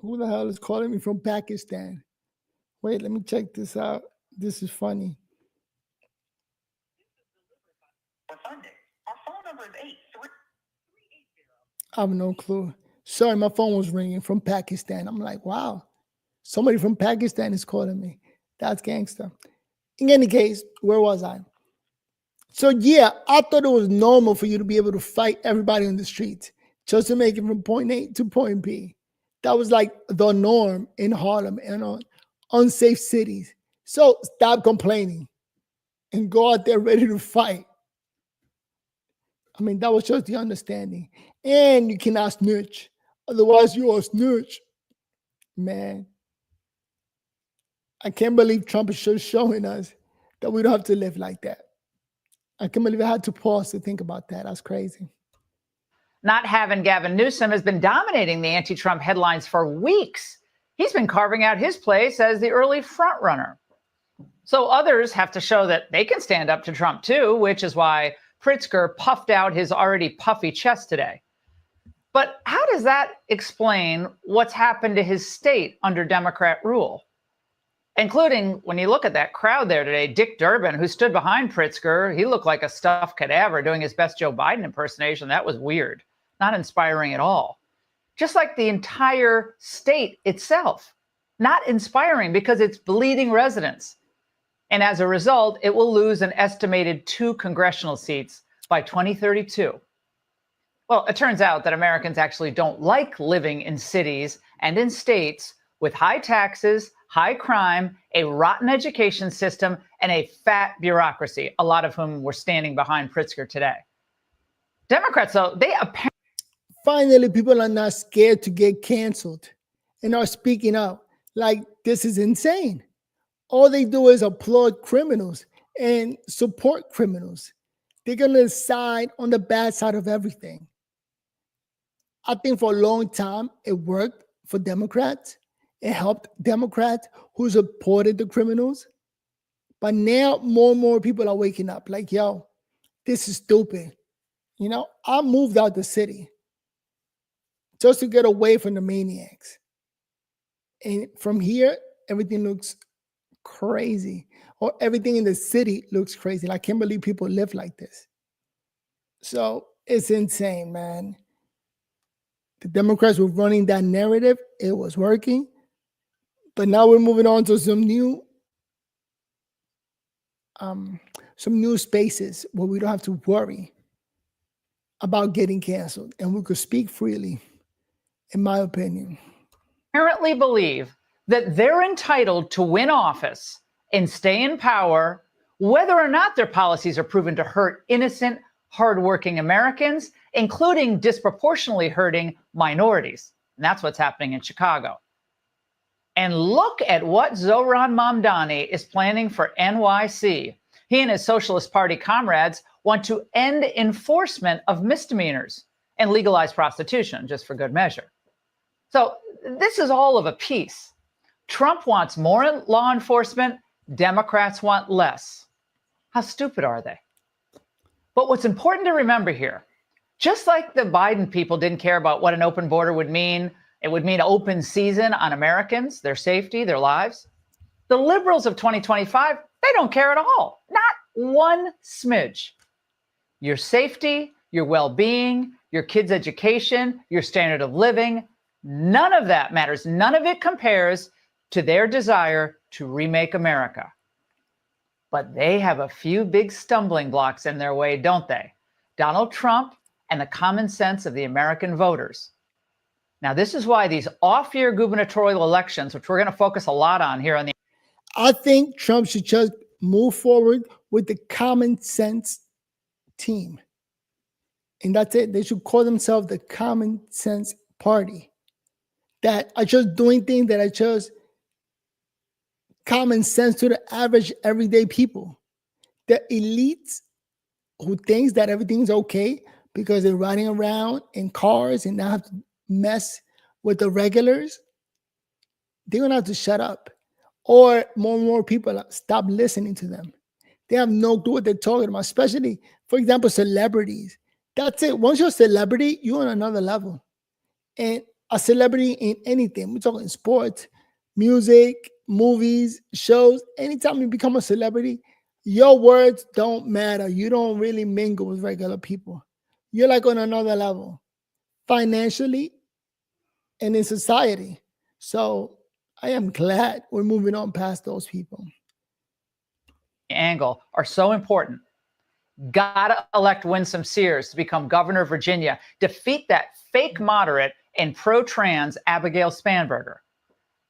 Who the hell is calling me from Pakistan? Wait, let me check this out. This is funny. I have no clue. Sorry, my phone was ringing from Pakistan. I'm like, wow, somebody from Pakistan is calling me. That's gangster. In any case, where was I? So yeah, I thought it was normal for you to be able to fight everybody on the streets just to make it from point A to point B. That was like the norm in Harlem and on unsafe cities. So stop complaining and go out there ready to fight. I mean, that was just the understanding. And you cannot snitch. Otherwise, you are a snitch. Man, I can't believe Trump is just showing us that we don't have to live like that. I can't believe I had to pause to think about that. That's crazy. Not having Gavin Newsom has been dominating the anti-Trump headlines for weeks. He's been carving out his place as the early frontrunner. So others have to show that they can stand up to Trump too, which is why Pritzker puffed out his already puffy chest today. But how does that explain what's happened to his state under Democrat rule? Including, when you look at that crowd there today, Dick Durbin, who stood behind Pritzker, he looked like a stuffed cadaver doing his best Joe Biden impersonation. That was weird, not inspiring at all. Just like the entire state itself, not inspiring because it's bleeding residents. And as a result, it will lose an estimated 2 congressional seats by 2032. Well, it turns out that Americans actually don't like living in cities and in states with high taxes, high crime, a rotten education system, and a fat bureaucracy, a lot of whom were standing behind Pritzker today. Democrats, though, they apparently... Finally, people are not scared to get canceled and are speaking up like this is insane. All they do is applaud criminals and support criminals. They're going to side on the bad side of everything. I think for a long time, it worked for Democrats. It helped Democrats who supported the criminals. But now more and more people are waking up like, yo, this is stupid. You know, I moved out the city just to get away from the maniacs. And from here, everything looks crazy. Or everything in the city looks crazy. Like, I can't believe people live like this. So it's insane, man. The Democrats were running that narrative. It was working. But now we're moving on to some new spaces where we don't have to worry about getting canceled. And we could speak freely, in my opinion. Apparently believe that they're entitled to win office and stay in power, whether or not their policies are proven to hurt innocent, hardworking Americans, including disproportionately hurting minorities. And that's what's happening in Chicago. And look at what Zohran Mamdani is planning for NYC. He and his Socialist Party comrades want to end enforcement of misdemeanors and legalize prostitution, just for good measure. So this is all of a piece. Trump wants more law enforcement. Democrats want less. How stupid are they? But what's important to remember here, just like the Biden people didn't care about what an open border would mean, it would mean open season on Americans, their safety, their lives. The liberals of 2025, they don't care at all. Not one smidge. Your safety, your well-being, your kids' education, your standard of living, none of that matters. None of it compares to their desire to remake America. But they have a few big stumbling blocks in their way, don't they? Donald Trump and the common sense of the American voters. Now, this is why these off-year gubernatorial elections, which we're going to focus a lot on here on the... I think Trump should just move forward with the common sense team. And that's it. They should call themselves the common sense party. That are just doing things that are just common sense to the average everyday people. The elites who thinks that everything's okay because they're riding around in cars and not have to mess with the regulars, they're gonna have to shut up. Or more and more people stop listening to them. They have no clue what they're talking about, especially, for example, celebrities. That's it. Once you're a celebrity, you're on another level. And a celebrity in anything, we're talking sports, music, movies, shows, anytime you become a celebrity, your words don't matter. You don't really mingle with regular people. You're like on another level, financially and in society. So I am glad we're moving on past those people. angle are so important. Gotta elect Winsome Sears to become governor of Virginia. Defeat that fake moderate and pro-trans Abigail Spanberger.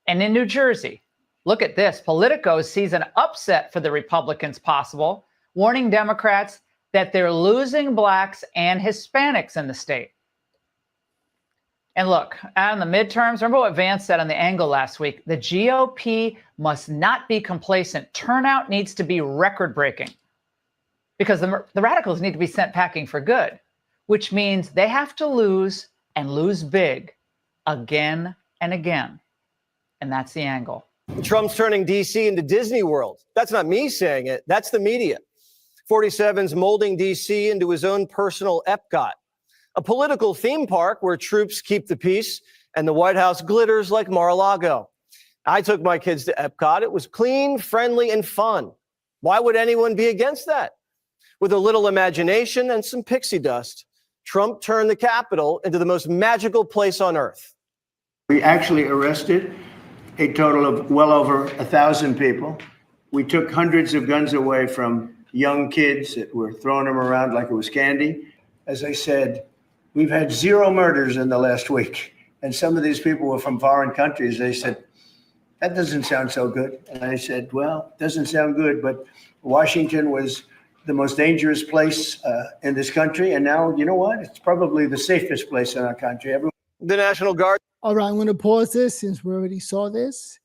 And in New Jersey, look at this. Politico sees an upset for the Republicans possible, warning Democrats that they're losing blacks and Hispanics in the state. And look, out in the midterms, remember what Vance said on The Angle last week? The GOP must not be complacent. Turnout needs to be record-breaking because the radicals need to be sent packing for good, which means they have to lose and lose big again and again. And that's The Angle. Trump's turning D.C. into Disney World. That's not me saying it. That's the media. 47's molding D.C. into his own personal Epcot, a political theme park where troops keep the peace and the White House glitters like Mar-a-Lago. I took my kids to Epcot. It was clean, friendly, and fun. Why would anyone be against that? With a little imagination and some pixie dust, Trump turned the Capitol into the most magical place on earth. We actually arrested a total of well over 1,000 people. We took hundreds of guns away from young kids that were throwing them around like it was candy. As I said, we've had 0 murders in the last week. And some of these people were from foreign countries. They said, that doesn't sound so good. And I said, well, it doesn't sound good, but Washington was the most dangerous place in this country. And now, you know what? It's probably the safest place in our country. The National Guard. All right, I'm going to pause this since we already saw this.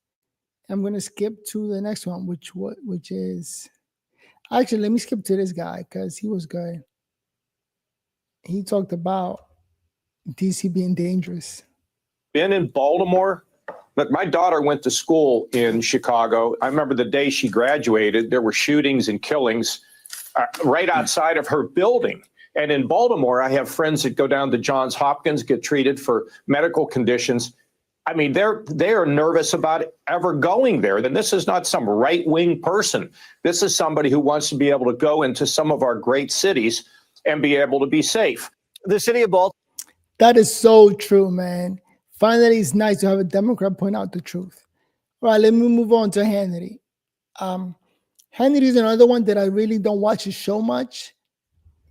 I'm going to skip to the next one, which is actually, let me skip to this guy because he was good. He talked about DC being dangerous. Been in Baltimore. But my daughter went to school in Chicago. I remember the day she graduated, there were shootings and killings right outside of her building. And in Baltimore, I have friends that go down to Johns Hopkins, get treated for medical conditions. I mean, they are nervous about ever going there. Then this is not some right-wing person. This is somebody who wants to be able to go into some of our great cities and be able to be safe. The city of Baltimore. That is so true, man. Finally, it's nice to have a Democrat point out the truth. All right, let me move on to Hannity. Hannity is another one that I really don't watch his show much.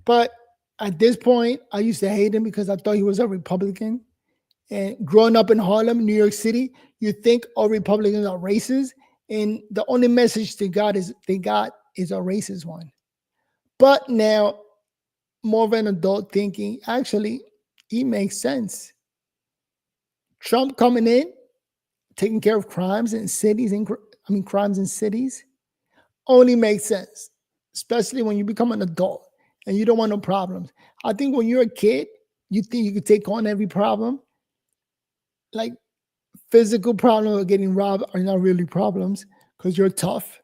But at this point, I used to hate him because I thought he was a Republican. And growing up in Harlem, New York City, you think all Republicans are racist. And the only message they got is a racist one. But now, more of an adult thinking, actually, it makes sense. Trump coming in, taking care of crimes in cities, crimes in cities, only makes sense, especially when you become an adult and you don't want no problems. I think when you're a kid, you think you could take on every problem. Like physical problems or getting robbed are not really problems because you're tough.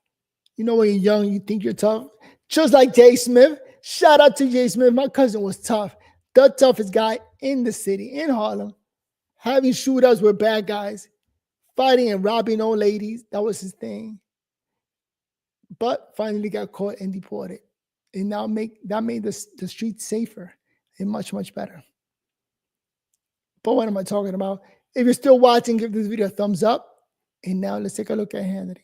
You know, when you're young, you think you're tough. Just like Jay Smith. Shout out to Jay Smith. My cousin was tough. The toughest guy in the city, in Harlem. Having shootouts with bad guys, fighting and robbing old ladies. That was his thing. But finally got caught and deported. And now that made the streets safer and much, much better. But what am I talking about? If you're still watching, give this video a thumbs up. And now let's take a look at Hannity.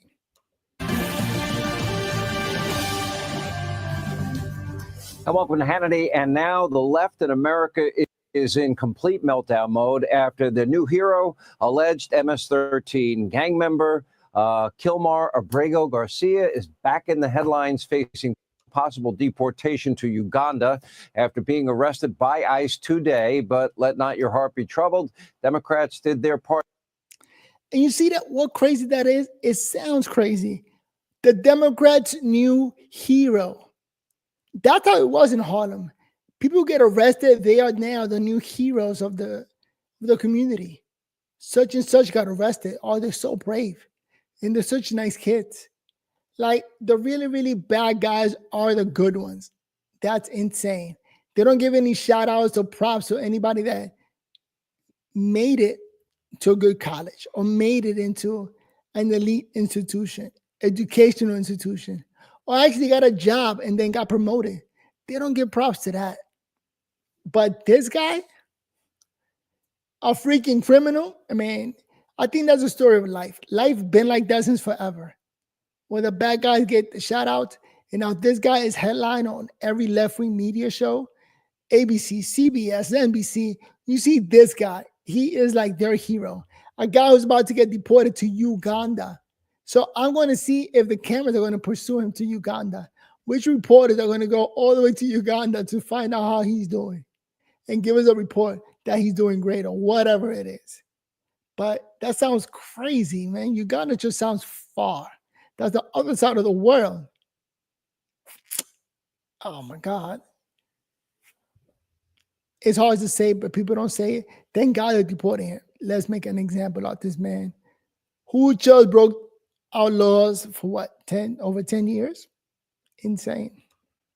And welcome to Hannity. And now the left in America is in complete meltdown mode after the new hero, alleged MS-13 gang member, Kilmar Abrego Garcia, is back in the headlines facing possible deportation to Uganda after being arrested by ICE today. But let not your heart be troubled. Democrats did their part. And you see that what crazy that is? It sounds crazy. The Democrats' new hero. That's how it was in Harlem. People get arrested. They are now the new heroes of the community. Such and such got arrested. Oh, they're so brave. And they're such nice kids. Like the really, really bad guys are the good ones. That's insane. They don't give any shout outs or props to anybody that made it to a good college or made it into an elite institution, educational institution, or actually got a job and then got promoted. They don't give props to that. But this guy, a freaking criminal, I mean, I think that's a story of life. Life been like that since forever. where the bad guys get the shout out. And now this guy is headline on every left-wing media show, ABC, CBS, NBC. You see this guy. He is like their hero. A guy who's about to get deported to Uganda. So I'm going to see if the cameras are going to pursue him to Uganda. Which reporters are going to go all the way to Uganda to find out how he's doing and give us a report that he's doing great or whatever it is. But that sounds crazy, man. Uganda just sounds far. That's the other side of the world. Oh my God. It's hard to say, but people don't say it. Thank God they're deporting him. Let's make an example of this man who just broke our laws for what, over 10 years? Insane.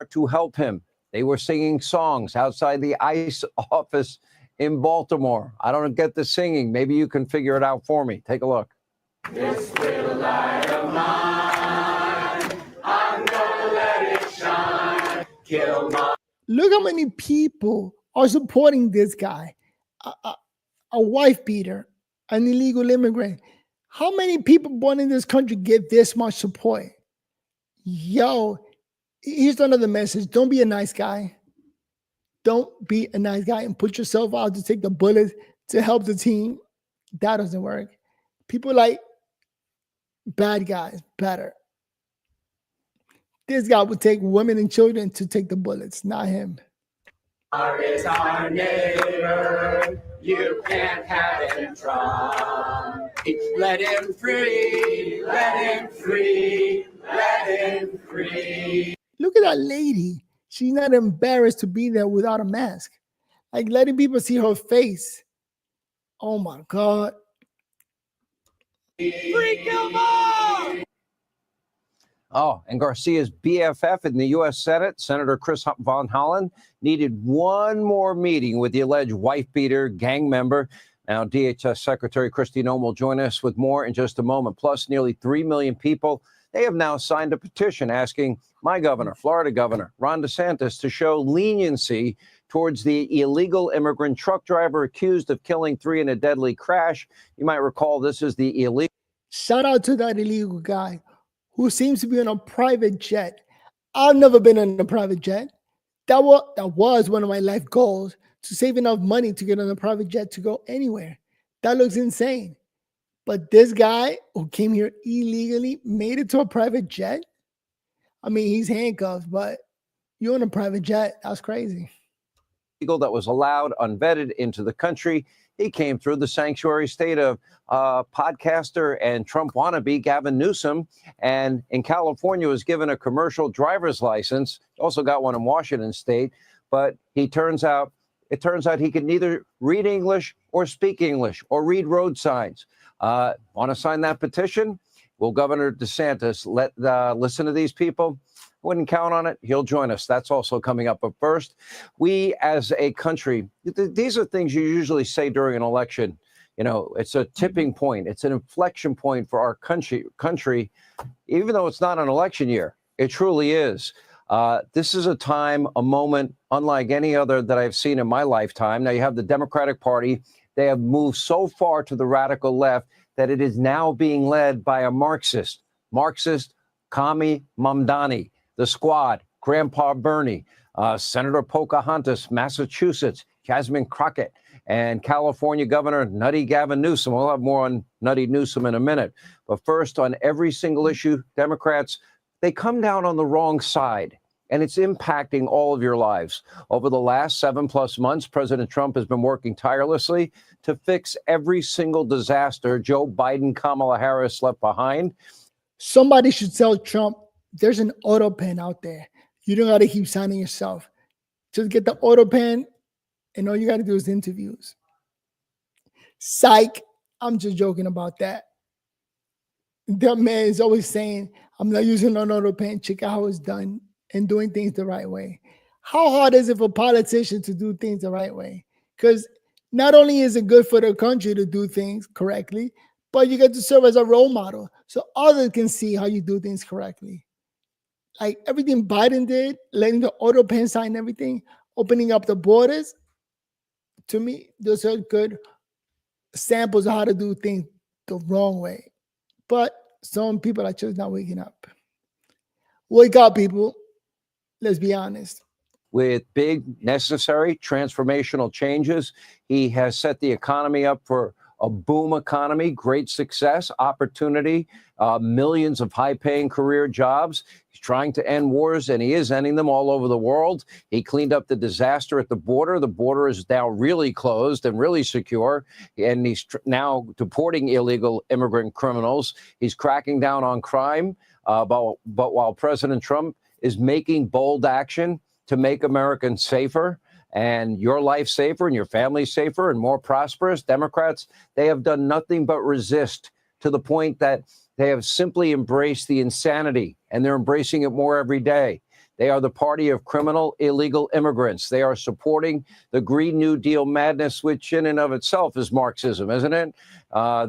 To help him, they were singing songs outside the ICE office in Baltimore. I don't get the singing. Maybe you can figure it out for me. Take a look. This little light of mine, I'm gonna let it shine. Kill my. Look how many people are supporting this guy, a wife beater, an illegal immigrant. How many people born in this country get this much support? Yo, here's another message. Don't be a nice guy. Don't be a nice guy and put yourself out to take the bullet to help the team. That doesn't work. People like bad guys better. This guy would take women and children to take the bullets, not him. Is our neighbor. You can't have him Trump. Let him free. Let him free. Let him free. Look at that lady. She's not embarrassed to be there without a mask. Like letting people see her face. Oh my God. Free Gilmore! Oh, and Garcia's BFF in the U.S. Senate, Senator Chris Von Hollen, needed one more meeting with the alleged wife beater gang member. Now, DHS Secretary Kristi Noem will join us with more in just a moment. Plus, nearly 3 million people, they have now signed a petition asking my governor, Florida Governor Ron DeSantis, to show leniency towards the illegal immigrant truck driver accused of killing 3 in a deadly crash. You might recall this is the illegal. Shout out to that illegal guy who seems to be on a private jet. I've never been on a private jet. That was one of my life goals, to save enough money to get on a private jet to go anywhere. That looks insane. But this guy who came here illegally made it to a private jet. I mean, he's handcuffed, but you're on a private jet. That's crazy. That was allowed unvetted into the country. He came through the sanctuary state of podcaster and Trump wannabe Gavin Newsom, and in California was given a commercial driver's license. Also got one in Washington state, but it turns out he can neither read English or speak English or read road signs. Want to sign that petition? Will Governor DeSantis listen to these people? Wouldn't count on it. He'll join us. That's also coming up. But first, we as a country, these are things you usually say during an election. You know, it's a tipping point. It's an inflection point for our country, even though it's not an election year. It truly is. This is a time, a moment unlike any other that I've seen in my lifetime. Now, you have the Democratic Party. They have moved so far to the radical left that it is now being led by a Marxist, Kami Mamdani. The Squad, Grandpa Bernie, Senator Pocahontas, Massachusetts, Jasmine Crockett, and California Governor Nutty Gavin Newsom. We'll have more on Nutty Newsom in a minute. But first, on every single issue, Democrats, they come down on the wrong side, and it's impacting all of your lives. Over the last 7+ months, President Trump has been working tirelessly to fix every single disaster Joe Biden, Kamala Harris left behind. Somebody should tell Trump, there's an auto pen out there. You don't got to keep signing yourself. Just get the auto pen, and all you got to do is interviews. Psych. I'm just joking about that. That man is always saying, I'm not using an auto pen. Check out how it's done and doing things the right way. How hard is it for politicians to do things the right way? Because not only is it good for the country to do things correctly, but you get to serve as a role model so others can see how you do things correctly. Like everything Biden did, letting the auto pen sign everything, opening up the borders, to me, those are good samples of how to do things the wrong way. But some people are just not waking up. Wake up, people. Let's be honest. With big, necessary, transformational changes, he has set the economy up for a boom economy, great success, opportunity, millions of high-paying career jobs. He's trying to end wars, and he is ending them all over the world. He cleaned up the disaster at the border. The border is now really closed and really secure, and he's now deporting illegal immigrant criminals. He's cracking down on crime, but while President Trump is making bold action to make Americans safer, and your life safer and your family safer and more prosperous, Democrats, they have done nothing but resist, to the point that they have simply embraced the insanity, and they're embracing it more every day. They are the party of criminal, illegal immigrants. They are supporting the Green New Deal madness, which in and of itself is Marxism, isn't it?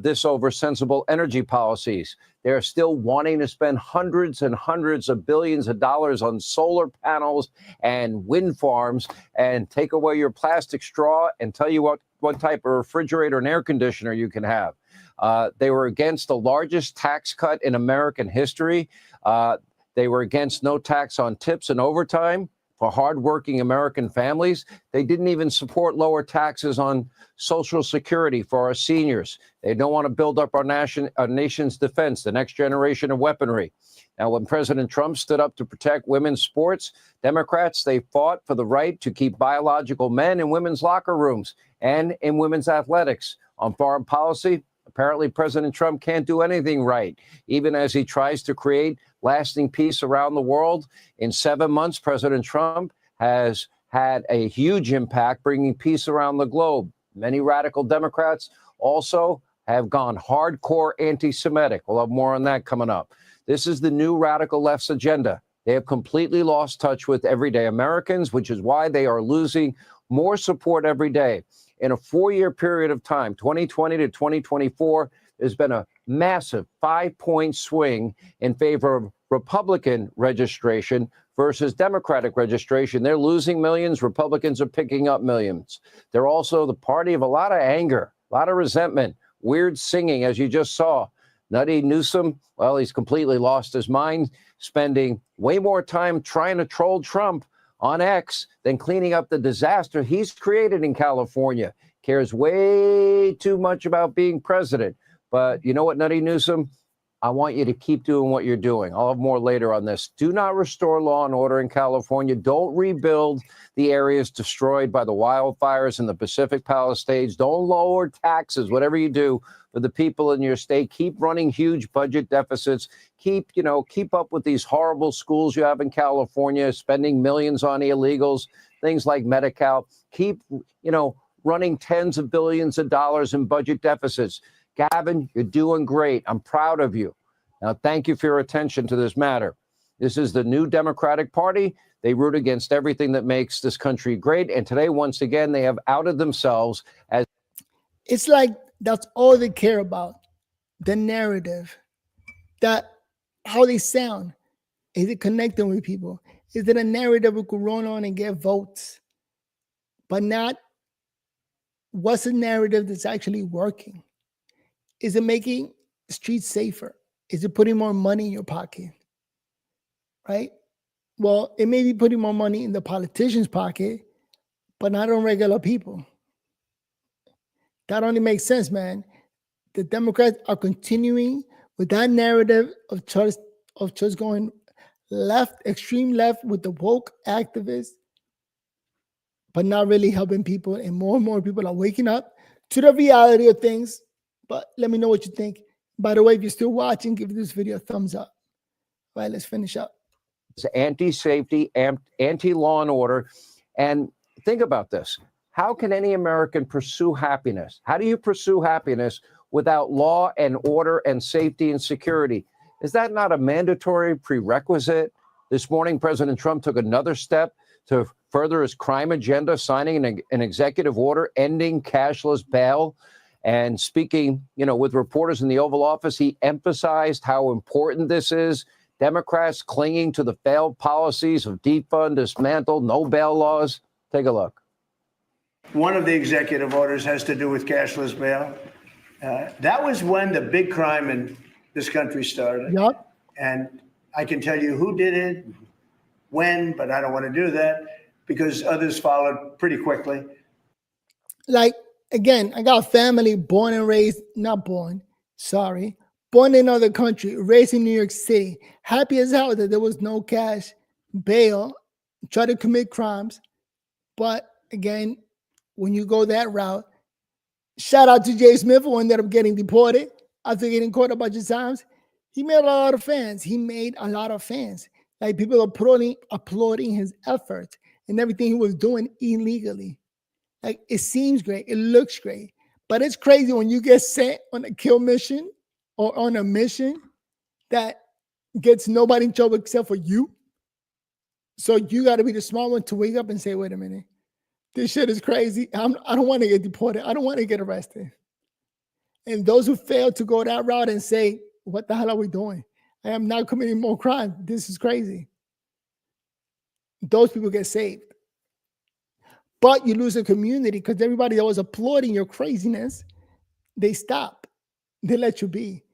This over sensible energy policies. They're still wanting to spend hundreds and hundreds of billions of dollars on solar panels and wind farms, and take away your plastic straw and tell you what type of refrigerator and air conditioner you can have. They were against the largest tax cut in American history. They were against no tax on tips and overtime for hardworking American families. They didn't even support lower taxes on Social Security for our seniors. They don't want to build up our nation's defense, the next generation of weaponry. Now, when President Trump stood up to protect women's sports, Democrats, they fought for the right to keep biological men in women's locker rooms and in women's athletics. On foreign policy, apparently President Trump can't do anything right, even as he tries to create lasting peace around the world. In 7 months, President Trump has had a huge impact bringing peace around the globe. Many radical Democrats also have gone hardcore anti-Semitic. We'll have more on that coming up. This is the new radical left's agenda. They have completely lost touch with everyday Americans, which is why they are losing more support every day. In a 4-year period of time, 2020 to 2024, there's been a massive 5-point swing in favor of Republican registration versus Democratic registration. They're losing millions. Republicans are picking up millions. They're also the party of a lot of anger, a lot of resentment, weird singing, as you just saw. Nutty Newsom, well, he's completely lost his mind, spending way more time trying to troll Trump on X than cleaning up the disaster he's created in California. Cares way too much about being president. But you know what, Nutty Newsom? I want you to keep doing what you're doing. I'll have more later on this. Do not restore law and order in California. Don't rebuild the areas destroyed by the wildfires in the Pacific Palisades. Don't lower taxes, whatever you do for the people in your state. Keep running huge budget deficits. Keep up with these horrible schools you have in California, spending millions on illegals, things like Medi-Cal. Keep, running tens of billions of dollars in budget deficits. Gavin, you're doing great. I'm proud of you. Now, thank you for your attention to this matter. This is the new Democratic Party. They root against everything that makes this country great. And today, once again, they have outed themselves as. It's like that's all they care about, the narrative, that how they sound. Is it connecting with people? Is it a narrative we could run on and get votes? But not what's a narrative that's actually working? Is it making streets safer? Is it putting more money in your pocket? Right? Well, it may be putting more money in the politician's pocket, but not on regular people. That only makes sense, man. The Democrats are continuing with that narrative of just going left, extreme left with the woke activists, but not really helping people. And more people are waking up to the reality of things. But let me know what you think. By the way, if you're still watching, give this video a thumbs up. All right, let's finish up. It's anti-safety, anti-law and order. And think about this. How can any American pursue happiness? How do you pursue happiness without law and order and safety and security? Is that not a mandatory prerequisite? This morning, President Trump took another step to further his crime agenda, signing an executive order ending cashless bail. And speaking, with reporters in the Oval Office, he emphasized how important this is. Democrats clinging to the failed policies of defund, dismantle, no bail laws. Take a look. One of the executive orders has to do with cashless bail. That was when the big crime in this country started. Yup. And I can tell you who did it, when, but I don't want to do that because others followed pretty quickly. Like, again, I got a family born and raised, not born, sorry, born in another country, raised in New York City, happy as hell that there was no cash bail, try to commit crimes. But again, when you go that route, shout out to Jay Smith, who ended up getting deported after getting caught a bunch of times. He made a lot of fans. Like, people are applauding his efforts and everything he was doing illegally. Like, it seems great. It looks great. But it's crazy when you get sent on a kill mission or on a mission that gets nobody in trouble except for you. So you got to be the smart one to wake up and say, wait a minute, this shit is crazy. I don't want to get deported. I don't want to get arrested. And those who fail to go that route and say, what the hell are we doing? I am not committing more crime. This is crazy. Those people get saved. But you lose a community because everybody that was applauding your craziness, they stop. They let you be.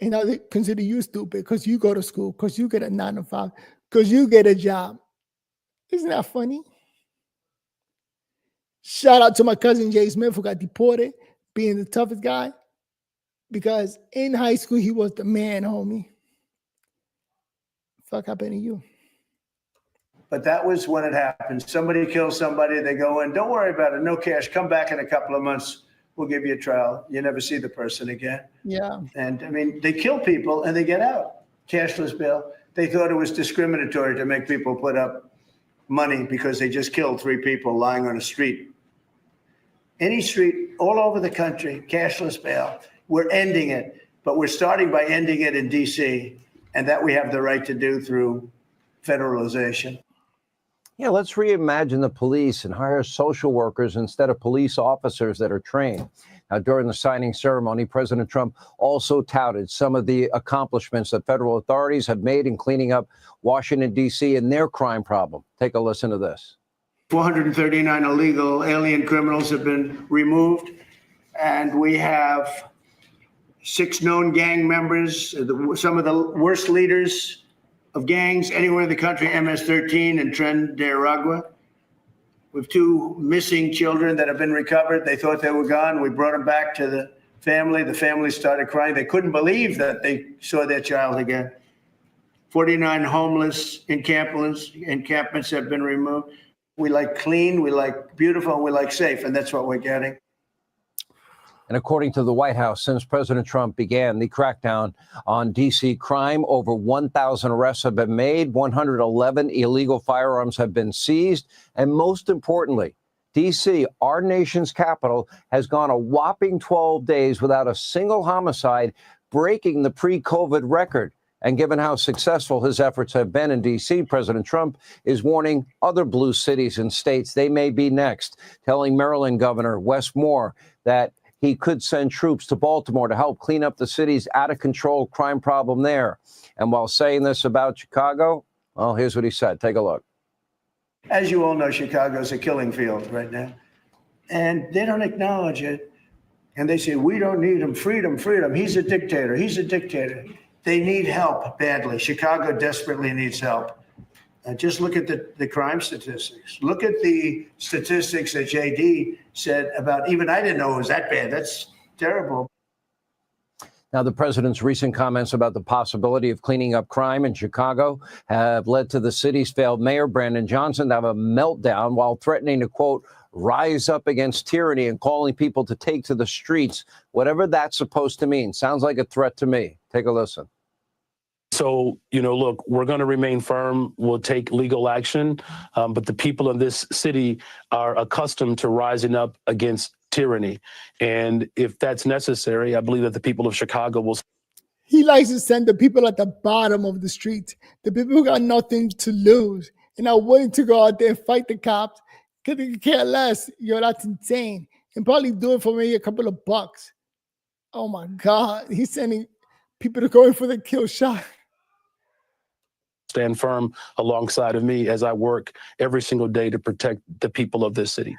And now they consider you stupid because you go to school, because you get a 9 to 5, because you get a job. Isn't that funny? Shout out to my cousin Jay Smith, who got deported, being the toughest guy. Because in high school, he was the man, homie. Fuck happened to you? But that was when it happened. Somebody kills somebody, they go in, don't worry about it, no cash, come back in a couple of months, we'll give you a trial. You never see the person again. Yeah. And I mean, they kill people and they get out. Cashless bail. They thought it was discriminatory to make people put up money because they just killed 3 people lying on a street. Any street all over the country, cashless bail. We're ending it, but we're starting by ending it in DC, and that we have the right to do through federalization. Yeah, let's reimagine the police and hire social workers instead of police officers that are trained. Now, during the signing ceremony, President Trump also touted some of the accomplishments that federal authorities have made in cleaning up Washington, D.C. and their crime problem. Take a listen to this. 439 illegal alien criminals have been removed, and we have 6 known gang members, some of the worst leaders of gangs anywhere in the country, MS-13 and Tren de Aragua. We have 2 missing children that have been recovered. They thought they were gone. We brought them back to the family. The family started crying. They couldn't believe that they saw their child again. 49 homeless encampments have been removed. We like clean, we like beautiful, and we like safe, and that's what we're getting. And according to the White House, since President Trump began the crackdown on D.C. crime, over 1,000 arrests have been made, 111 illegal firearms have been seized, and most importantly, D.C., our nation's capital, has gone a whopping 12 days without a single homicide, breaking the pre-COVID record. And given how successful his efforts have been in D.C., President Trump is warning other blue cities and states they may be next, telling Maryland Governor Wes Moore that he could send troops to Baltimore to help clean up the city's out-of-control crime problem there. And while saying this about Chicago, well, here's what he said. Take a look. As you all know, Chicago's a killing field right now. And they don't acknowledge it. And they say, we don't need him. Freedom, freedom. He's a dictator. He's a dictator. They need help badly. Chicago desperately needs help. Just look at the crime statistics. Look at the statistics that JD said about, even I didn't know it was that bad. That's terrible. Now, the president's recent comments about the possibility of cleaning up crime in Chicago have led to the city's failed mayor, Brandon Johnson, to have a meltdown while threatening to, quote, rise up against tyranny and calling people to take to the streets, whatever that's supposed to mean. Sounds like a threat to me. Take a listen. So, look, we're going to remain firm. We'll take legal action. But the people of this city are accustomed to rising up against tyranny. And if that's necessary, I believe that the people of Chicago will. He likes to send the people at the bottom of the street, the people who got nothing to lose and are willing to go out there and fight the cops because they care less. That's insane. And probably do it for maybe a couple of bucks. Oh my God. He's sending people to go in for the kill shot. Stand firm alongside of me as I work every single day to protect the people of this city.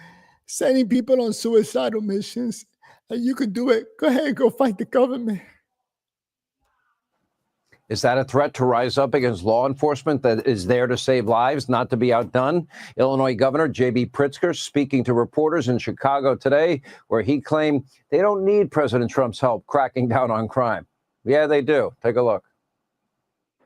Sending people on suicidal missions. You could do it. Go ahead and go fight the government. Is that a threat to rise up against law enforcement that is there to save lives, not to be outdone? Illinois Governor J.B. Pritzker speaking to reporters in Chicago today, where he claimed they don't need President Trump's help cracking down on crime. Yeah, they do. Take a look.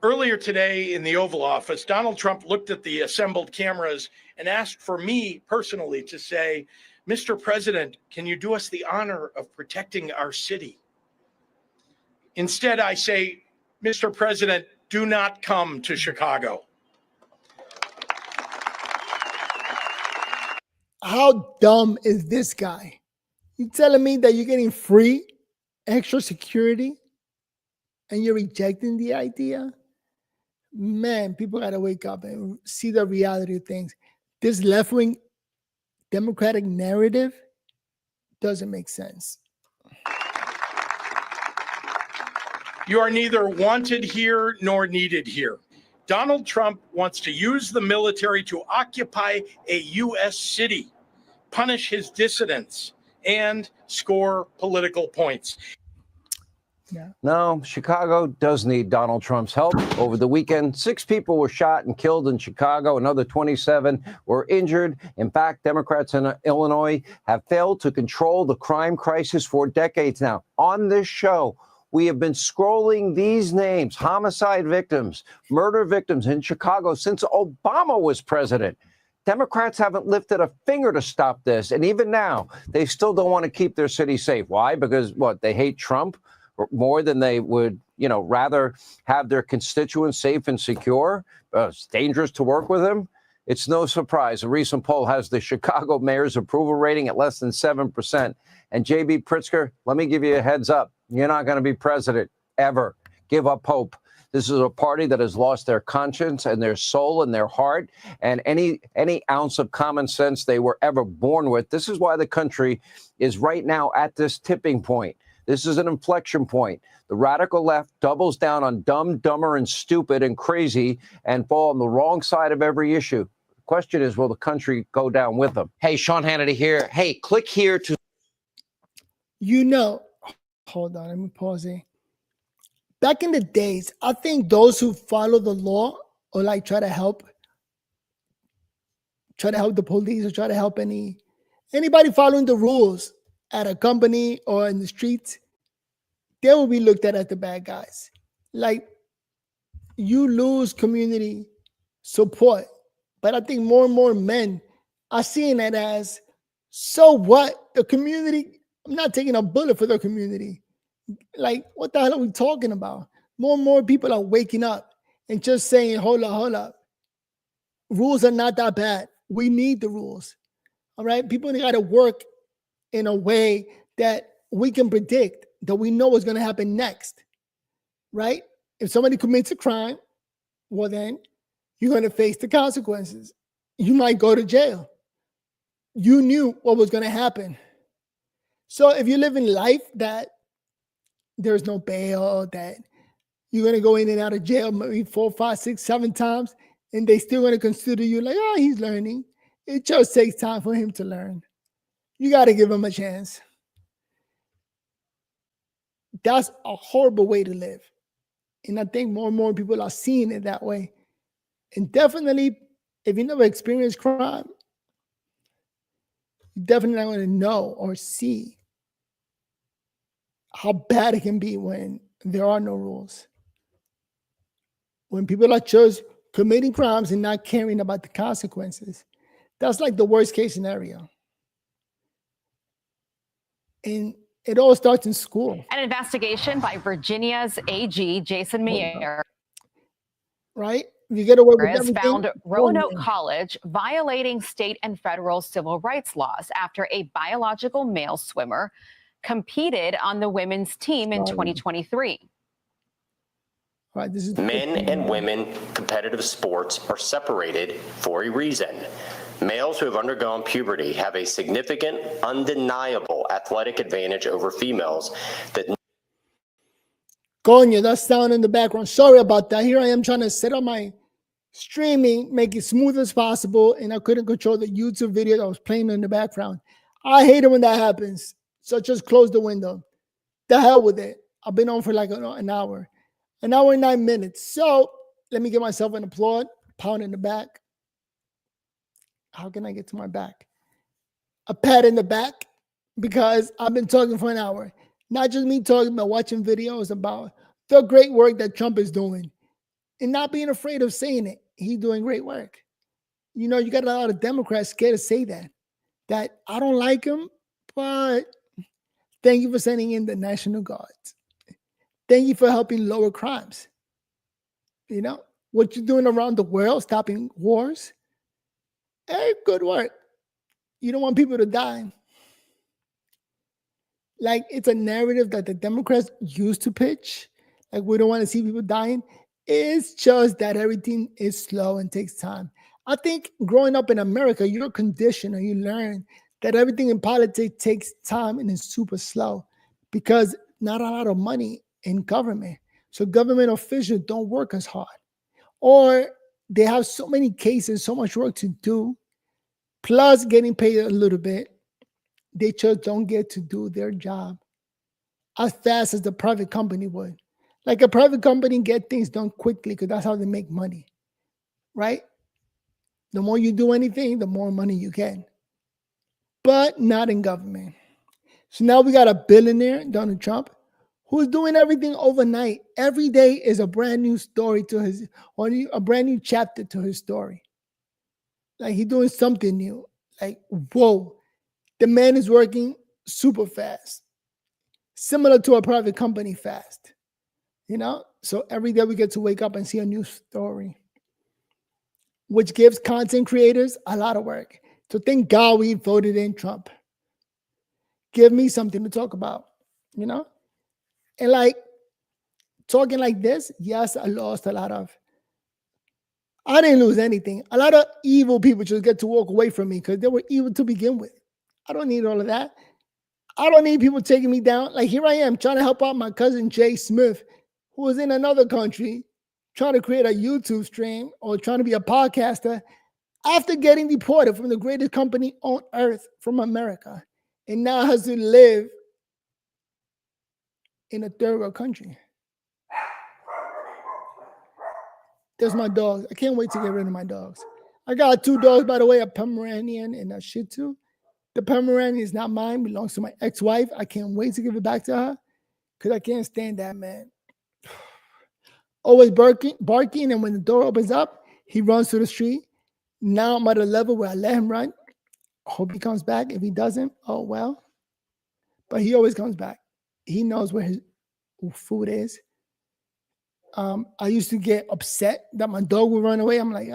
Earlier today in the Oval Office, Donald Trump looked at the assembled cameras and asked for me personally to say, Mr. President, can you do us the honor of protecting our city? Instead, I say, Mr. President, do not come to Chicago. How dumb is this guy? You telling me that you're getting free extra security and you're rejecting the idea? Man, people got to wake up and see the reality of things. This left-wing Democratic narrative doesn't make sense. You are neither wanted here nor needed here. Donald Trump wants to use the military to occupy a U.S. city, punish his dissidents, and score political points. No, Chicago does need Donald Trump's help. Over the weekend, 6 people were shot and killed in Chicago. Another 27 were injured. In fact, Democrats in Illinois have failed to control the crime crisis for decades now. On this show, we have been scrolling these names, homicide victims, murder victims in Chicago since Obama was president. Democrats haven't lifted a finger to stop this. And even now, they still don't want to keep their city safe. Why? Because what? They hate Trump more than they would, rather have their constituents safe and secure. It's dangerous to work with him. It's no surprise. A recent poll has the Chicago mayor's approval rating at less than 7%. And J.B. Pritzker, let me give you a heads up. You're not going to be president ever. Give up hope. This is a party that has lost their conscience and their soul and their heart and any ounce of common sense they were ever born with. This is why the country is right now at this tipping point. This is an inflection point. The radical left doubles down on dumb, dumber, and stupid and crazy and fall on the wrong side of every issue. The question is, will the country go down with them? Hey, Sean Hannity here. Hey, click here to... Hold on, let me pause it. Back in the days, I think those who follow the law or like try to help the police or try to help anybody following the rules at a company or in the streets, they will be looked at as the bad guys. Like, you lose community support. But I think more and more men are seeing it as, so what? The community, I'm not taking a bullet for the community. Like, what the hell are we talking about? More and more people are waking up and just saying, hold up. Rules are not that bad. We need the rules. All right? People got to work in a way that we can predict, that we know what's going to happen next. Right? If somebody commits a crime, well, then you're going to face the consequences. You might go to jail. You knew what was going to happen. So if you live in life that there's no bail, that you're going to go in and out of jail maybe 4, 5, 6, 7 times, and they still going to consider you like, oh, he's learning. It just takes time for him to learn. You got to give him a chance. That's a horrible way to live. And I think more and more people are seeing it that way. And definitely, if you never experienced crime, you're definitely not going to know or see how bad it can be when there are no rules. When people are just committing crimes and not caring about the consequences, that's like the worst case scenario. And it all starts in school. An investigation by Virginia's AG, Jason Mier, right? You get away with has everything. found Roanoke College violating state and federal civil rights laws after a biological male swimmer competed on the women's team in 2023. Right, this is Men and women competitive sports are separated for a reason. Males who have undergone puberty have a significant, undeniable athletic advantage over females that... Coño, that sound in the background. Sorry about that. Here I am trying to set up my streaming, make it smooth as possible, and I couldn't control the YouTube video that was playing in the background. I hate it when that happens. So just close the window. The hell with it. I've been on for like an hour. An hour and 9 minutes. So let me give myself an applaud, pound in the back. How can I get to my back? A pat in the back, because I've been talking for an hour. Not just me talking, but watching videos about the great work that Trump is doing and not being afraid of saying it. He's doing great work. You know, you got a lot of Democrats scared to say that I don't like him, but thank you for sending in the National Guards. Thank you for helping lower crimes. You know, what you're doing around the world, stopping wars. Hey, good work. You don't want people to die. Like, it's a narrative that the Democrats used to pitch. Like, we don't want to see people dying. It's just that everything is slow and takes time. I think growing up in America, you're conditioned or you learn that everything in politics takes time and is super slow because not a lot of money in government. So government officials don't work as hard. Or they have so many cases, so much work to do, plus getting paid a little bit. They just don't get to do their job as fast as the private company would. Like a private company get things done quickly because that's how they make money, right? The more you do anything, the more money you get. But not in government. So now we got a billionaire, Donald Trump, who's doing everything overnight. Every day is a brand new story to his, or a brand new chapter to his story. Like he's doing something new. Like, whoa. The man is working super fast, similar to a private company fast, you know? So every day we get to wake up and see a new story, which gives content creators a lot of work. So thank God we voted in Trump. Give me something to talk about, you know? And like, talking like this, yes, I lost a lot of, I didn't lose anything. A lot of evil people just get to walk away from me because they were evil to begin with. I don't need all of that. I don't need people taking me down. Like here I am trying to help out my cousin Jay Smith, who was in another country trying to create a YouTube stream or trying to be a podcaster after getting deported from the greatest company on earth, from America, and now has to live in a third world country. There's my dogs. I can't wait to get rid of my dogs. I got 2 dogs, by the way, a Pomeranian and a Shih Tzu. The Pomeranian is not mine, belongs to my ex-wife. I can't wait to give it back to her because I can't stand that man. Always barking, and when the door opens up, he runs to the street. Now I'm at a level where I let him run. Hope he comes back. If he doesn't, oh well. But he always comes back. He knows where his food is. I used to get upset that my dog would run away. I'm like,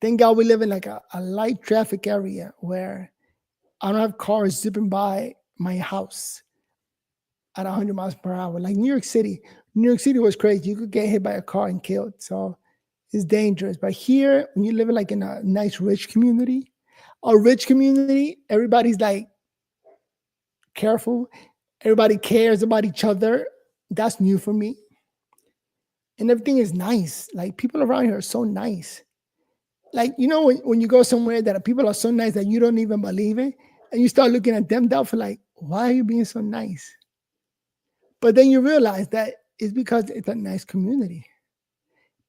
thank God we live in like a light traffic area where I don't have cars zipping by my house at 100 miles per hour. Like New York City. New York City was crazy. You could get hit by a car and killed. So it's dangerous. But here, when you live like in a nice, rich community, everybody's like careful. Everybody cares about each other. That's new for me. And everything is nice. Like people around here are so nice. Like, you know, when you go somewhere that people are so nice that you don't even believe it, and you start looking at them down for like, why are you being so nice? But then you realize that it's because it's a nice community.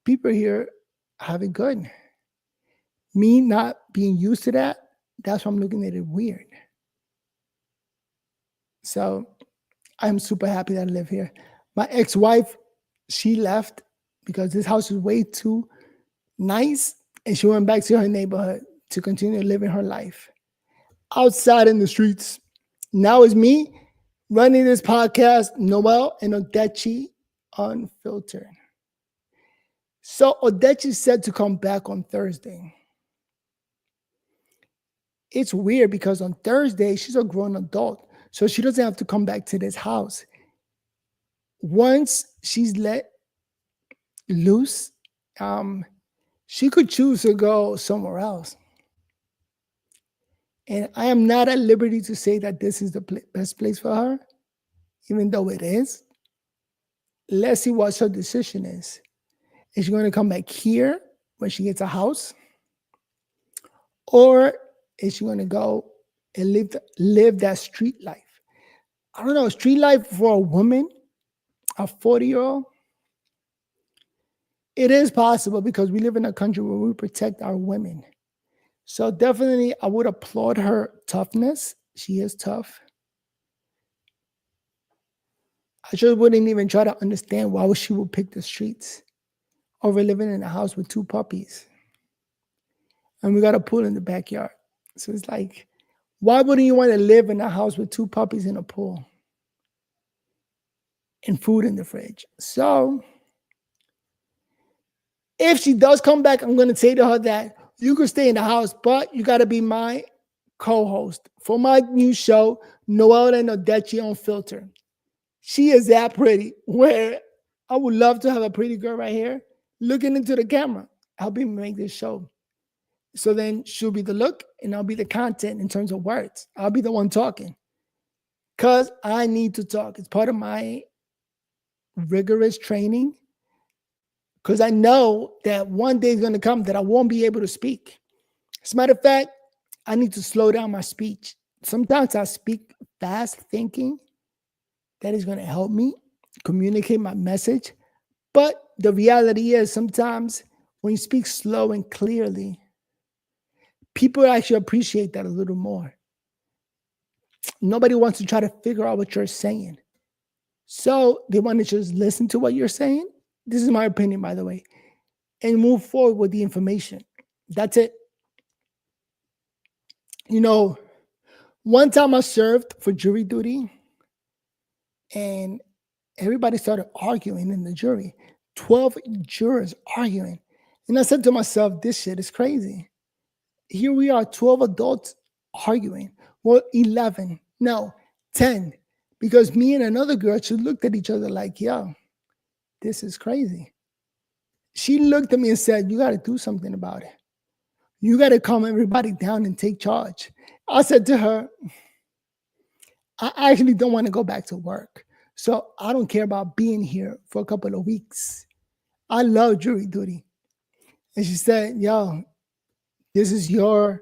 People here have it good. Me not being used to that, that's why I'm looking at it weird. So I'm super happy that I live here. My ex-wife, she left because this house is way too nice. And she went back to her neighborhood to continue living her life outside in the streets. Now it's me running this podcast, Noel and Odechi Unfiltered. So Odechi said to come back on Thursday. It's weird because on Thursday, she's a grown adult. So she doesn't have to come back to this house. Once she's let loose, she could choose to go somewhere else. And I am not at liberty to say that this is the best place for her, even though it is. Let's see what her decision is. Is she going to come back here when she gets a house? Or is she going to go and live that street life? I don't know. Street life for a woman, a 40-year-old, it is possible because we live in a country where we protect our women. So definitely, I would applaud her toughness. She is tough. I just wouldn't even try to understand why she would pick the streets over living in a house with 2 puppies. And we got a pool in the backyard. So it's like, why wouldn't you want to live in a house with 2 puppies in a pool and food in the fridge? So if she does come back, I'm going to say to her that you could stay in the house, but you got to be my co-host for my new show, Noelle and Odechi Unfiltered. She is that pretty, where I would love to have a pretty girl right here looking into the camera, helping me make this show. So then she'll be the look and I'll be the content in terms of words. I'll be the one talking because I need to talk. It's part of my rigorous training because I know that one day is going to come that I won't be able to speak. As a matter of fact, I need to slow down my speech. Sometimes I speak fast thinking. That is going to help me communicate my message. But the reality is sometimes when you speak slow and clearly, people actually appreciate that a little more. Nobody wants to try to figure out what you're saying. So they want to just listen to what you're saying. This is my opinion, by the way, and move forward with the information. That's it. You know, one time I served for jury duty and everybody started arguing in the jury. 12 jurors arguing. And I said to myself, this shit is crazy. Here we are, 12 adults arguing. Well, 11, no, 10. Because me and another girl, she looked at each other like, yo, this is crazy. She looked at me and said, you got to do something about it. You got to calm everybody down and take charge. I said to her, I actually don't want to go back to work. So I don't care about being here for a couple of weeks. I love jury duty. And she said, yo, this is your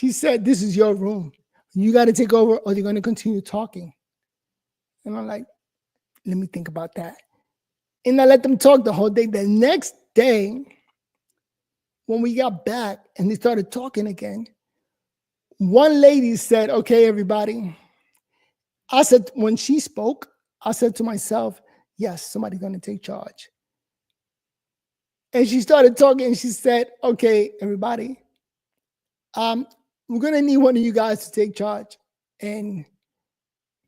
room. You got to take over or they're going to continue talking. And I'm like, let me think about that. And I let them talk the whole day. The next day, when we got back and they started talking again, one lady said, okay, everybody. I said, when she spoke, I said to myself, yes, somebody's going to take charge. And she started talking and she said, okay, everybody, we're going to need one of you guys to take charge and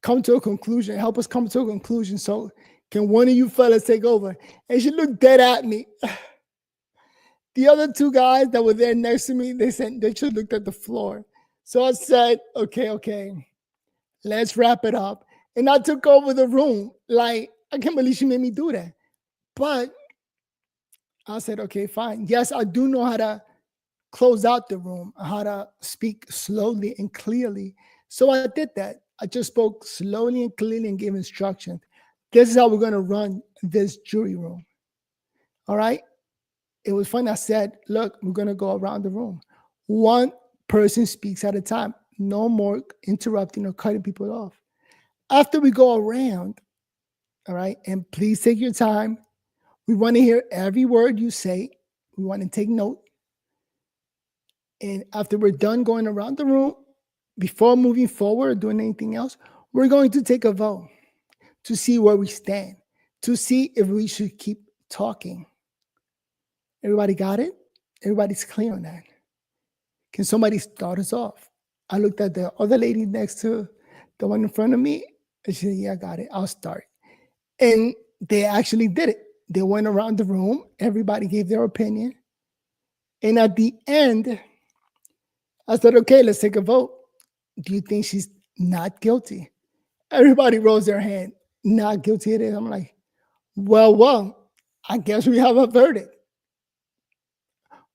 come to a conclusion, help us come to a conclusion. So can one of you fellas take over? And she looked dead at me. The other 2 guys that were there next to me, they said they just looked at the floor. So I said, okay, let's wrap it up. And I took over the room. Like, I can't believe she made me do that. But I said, okay, fine. Yes, I do know how to close out the room, how to speak slowly and clearly. So I did that. I just spoke slowly and clearly and gave instructions. This is how we're going to run this jury room. All right? It was fun. I said, look, we're going to go around the room. One person speaks at a time. No more interrupting or cutting people off. After we go around, all right, and please take your time. We want to hear every word you say. We want to take note. And after we're done going around the room, before moving forward or doing anything else, we're going to take a vote to see where we stand, to see if we should keep talking. Everybody got it? Everybody's clear on that. Can somebody start us off? I looked at the other lady next to the one in front of me, and she said, yeah, I got it. I'll start. And they actually did it. They went around the room. Everybody gave their opinion. And at the end, I said, okay, let's take a vote. Do you think she's not guilty? Everybody rose their hand. Not guilty it is. I'm like, well, I guess we have a verdict.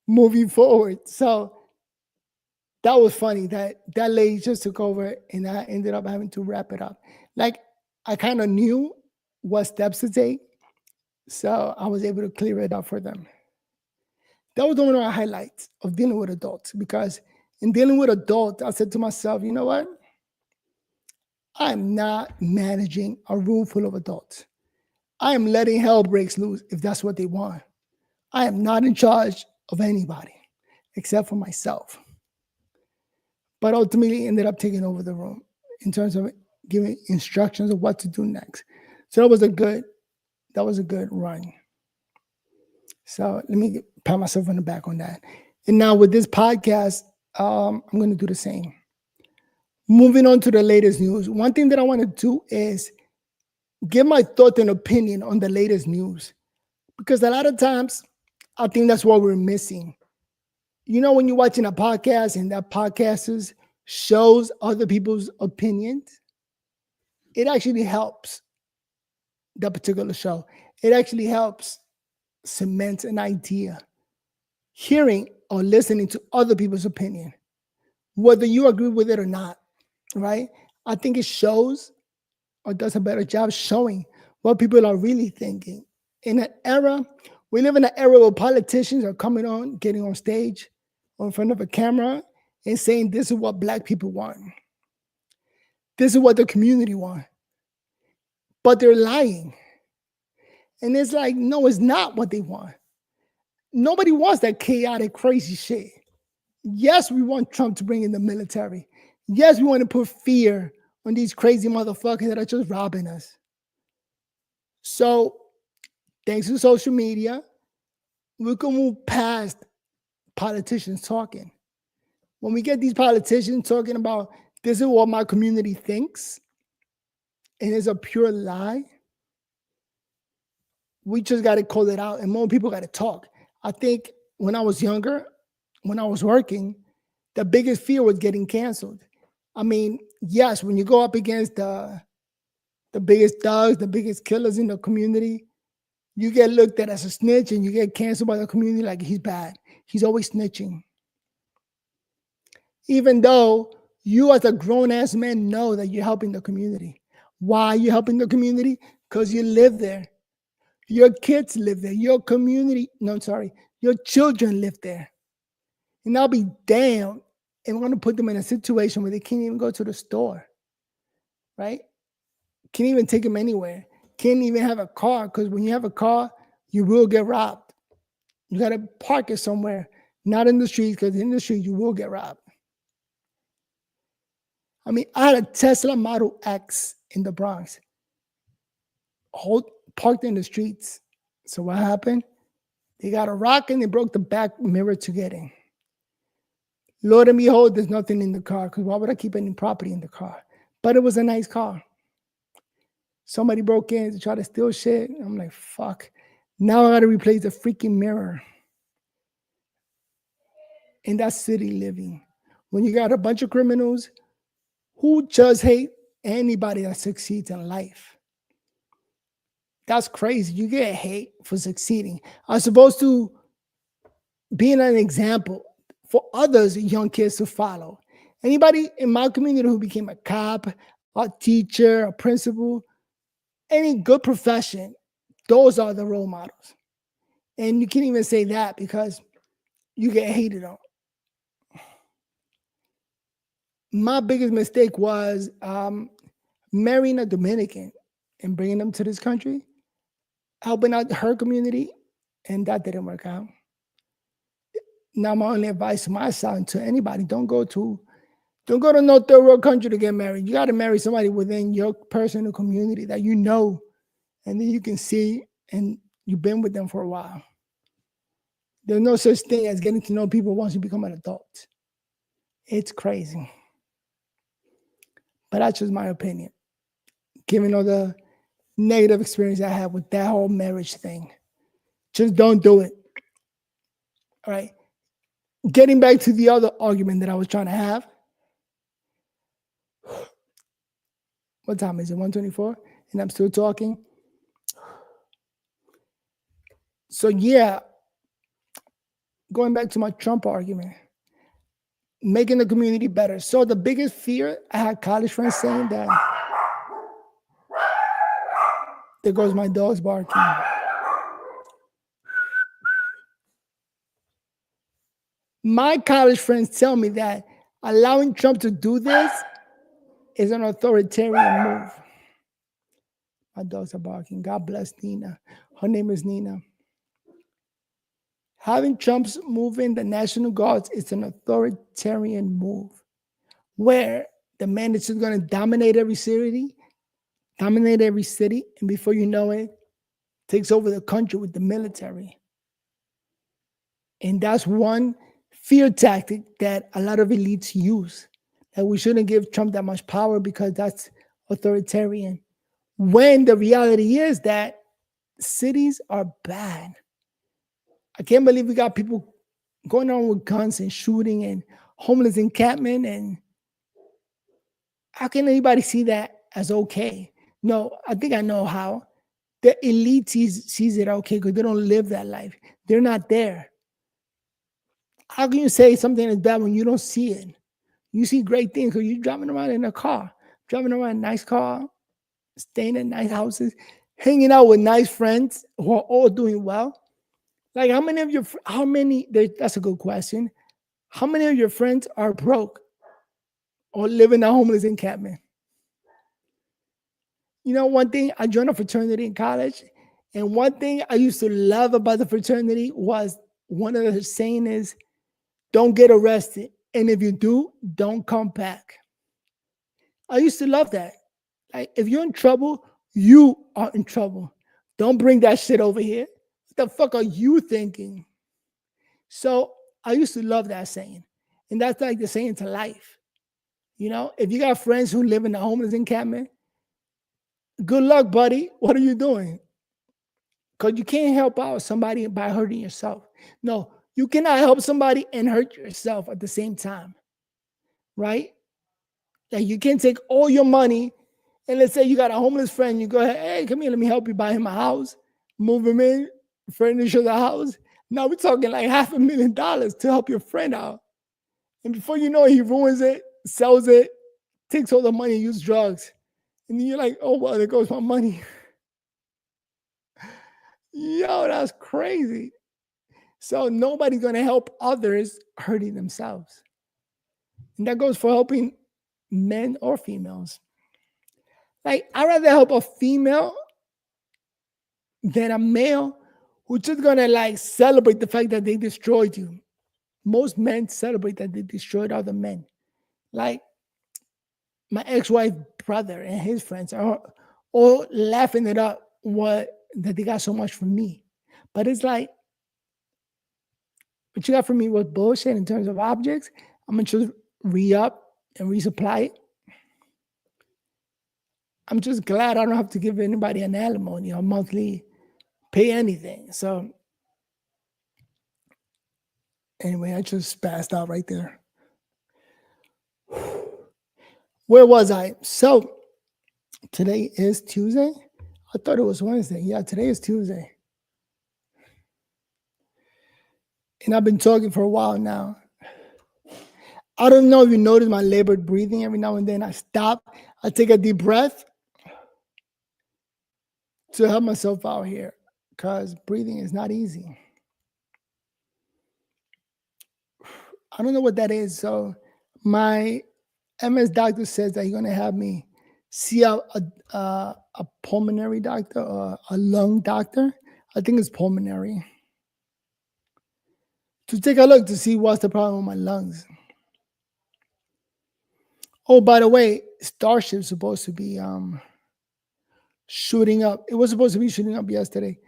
Moving forward. So that was funny that lady just took over and I ended up having to wrap it up. Like, I kind of knew what steps to take. So I was able to clear it up for them. That was one of my highlights of dealing with adults, because in dealing with adults, I said to myself, you know what? I'm not managing a room full of adults. I am letting hell breaks loose if that's what they want. I am not in charge of anybody except for myself. But ultimately ended up taking over the room in terms of giving instructions of what to do next. So that was a good run. So let me pat myself on the back on that. And now with this podcast, I'm going to do the same. Moving on to the latest news. One thing that I want to do is give my thought and opinion on the latest news. Because a lot of times, I think that's what we're missing. You know, when you're watching a podcast and that podcast shows other people's opinions, it actually helps that particular show. It actually helps cement an idea. Hearing or listening to other people's opinion, whether you agree with it or not, right? I think it shows or does a better job showing what people are really thinking. In an era, we live in an era where politicians are coming on, getting on stage or in front of a camera and saying, this is what Black people want. This is what the community want. But they're lying. And it's like, no, it's not what they want. Nobody wants that chaotic, crazy shit. Yes, we want Trump to bring in the military. Yes, we want to put fear on these crazy motherfuckers that are just robbing us. So, thanks to social media, we can move past politicians talking. When we get these politicians talking about this is what my community thinks, and it's a pure lie, we just got to call it out, and more people got to talk. I think when I was younger, when I was working, the biggest fear was getting canceled. I mean, yes, when you go up against the biggest thugs, the biggest killers in the community, you get looked at as a snitch and you get canceled by the community like he's bad. He's always snitching. Even though you as a grown-ass man know that you're helping the community. Why are you helping the community? Because you live there. Your kids live there. Your children live there. And I'll be damned if I'm going to put them in a situation where they can't even go to the store, right? Can't even take them anywhere. Can't even have a car, because when you have a car, you will get robbed. You got to park it somewhere, not in the streets, because in the streets, you will get robbed. I mean, I had a Tesla Model X in the Bronx, parked in the streets. So what happened? They got a rock and they broke the back mirror to get in. Lord and behold, there's nothing in the car, because why would I keep any property in the car? But it was a nice car. Somebody broke in to try to steal shit. I'm like, fuck. Now I got to replace the freaking mirror. In that city living, when you got a bunch of criminals who just hate anybody that succeeds in life. That's crazy. You get hate for succeeding. I'm supposed to be an example for others, young kids to follow. Anybody in my community who became a cop, a teacher, a principal, any good profession, those are the role models. And you can't even say that because you get hated on. My biggest mistake was marrying a Dominican and bringing them to this country, helping out her community, and that didn't work out. Now, my only advice to my son, to anybody, don't go to no third world country to get married. You got to marry somebody within your personal community that you know, and then you can see, and you've been with them for a while. There's no such thing as getting to know people once you become an adult. It's crazy. But that's just my opinion. Given all the negative experience I had with that whole marriage thing, just don't do it. All right. Getting back to the other argument that I was trying to have. What time is it? 1:24? And I'm still talking. So yeah, going back to my Trump argument, making the community better. So the biggest fear, I had college friends saying that, there goes my dog's barking. My college friends tell me that allowing Trump to do this is an authoritarian move. My dogs are barking. God bless Nina. Her name is Nina. Having Trump's moving the National Guards is an authoritarian move where the man is just going to dominate every city, and before you know it, takes over the country with the military. And that's one fear tactic that a lot of elites use, that we shouldn't give Trump that much power because that's authoritarian. When the reality is that cities are bad. I can't believe we got people going on with guns and shooting and homeless encampment. And how can anybody see that as okay? No, I think I know how. The elite sees it okay because they don't live that life. They're not there. How can you say something is bad when you don't see it? You see great things because you're driving around in a car, driving around in a nice car, staying in nice houses, hanging out with nice friends who are all doing well. Like that's a good question. How many of your friends are broke or live in a homeless encampment? You know, one thing, I joined a fraternity in college, and one thing I used to love about the fraternity was one of the saying is, don't get arrested. And if you do, don't come back. I used to love that. Like, if you're in trouble, you are in trouble. Don't bring that shit over here. What the fuck are you thinking? So I used to love that saying. And that's like the saying to life. You know, if you got friends who live in a homeless encampment, good luck, buddy. What are you doing? Because you can't help out somebody by hurting yourself. No, you cannot help somebody and hurt yourself at the same time. Right? Like, you can't take all your money and let's say you got a homeless friend. You go ahead, hey, come here, let me help you buy him a house, move him in, furnish the house. Now we're talking like $500,000 to help your friend out. And before you know it, he ruins it, sells it, takes all the money, uses drugs. And then you're like, oh, well, there goes my money. Yo, that's crazy. So nobody's going to help others hurting themselves. And that goes for helping men or females. Like, I'd rather help a female than a male who's just going to like celebrate the fact that they destroyed you. Most men celebrate that they destroyed other men. Like, my ex-wife brother and his friends are all laughing it up that they got so much from me. But it's like, what you got from me was bullshit in terms of objects. I'm going to just re-up and resupply it. I'm just glad I don't have to give anybody an alimony or monthly pay anything. So anyway, I just passed out right there. Where was I? So today is Tuesday. I thought it was Wednesday. Yeah, today is Tuesday. And I've been talking for a while now. I don't know if you notice my labored breathing every now and then. I stop. I take a deep breath to help myself out here because breathing is not easy. I don't know what that is. So my MS doctor says that he's going to have me see a pulmonary doctor or a lung doctor. I think it's pulmonary. To take a look to see what's the problem with my lungs. Oh, by the way, Starship's supposed to be shooting up. It was supposed to be shooting up yesterday.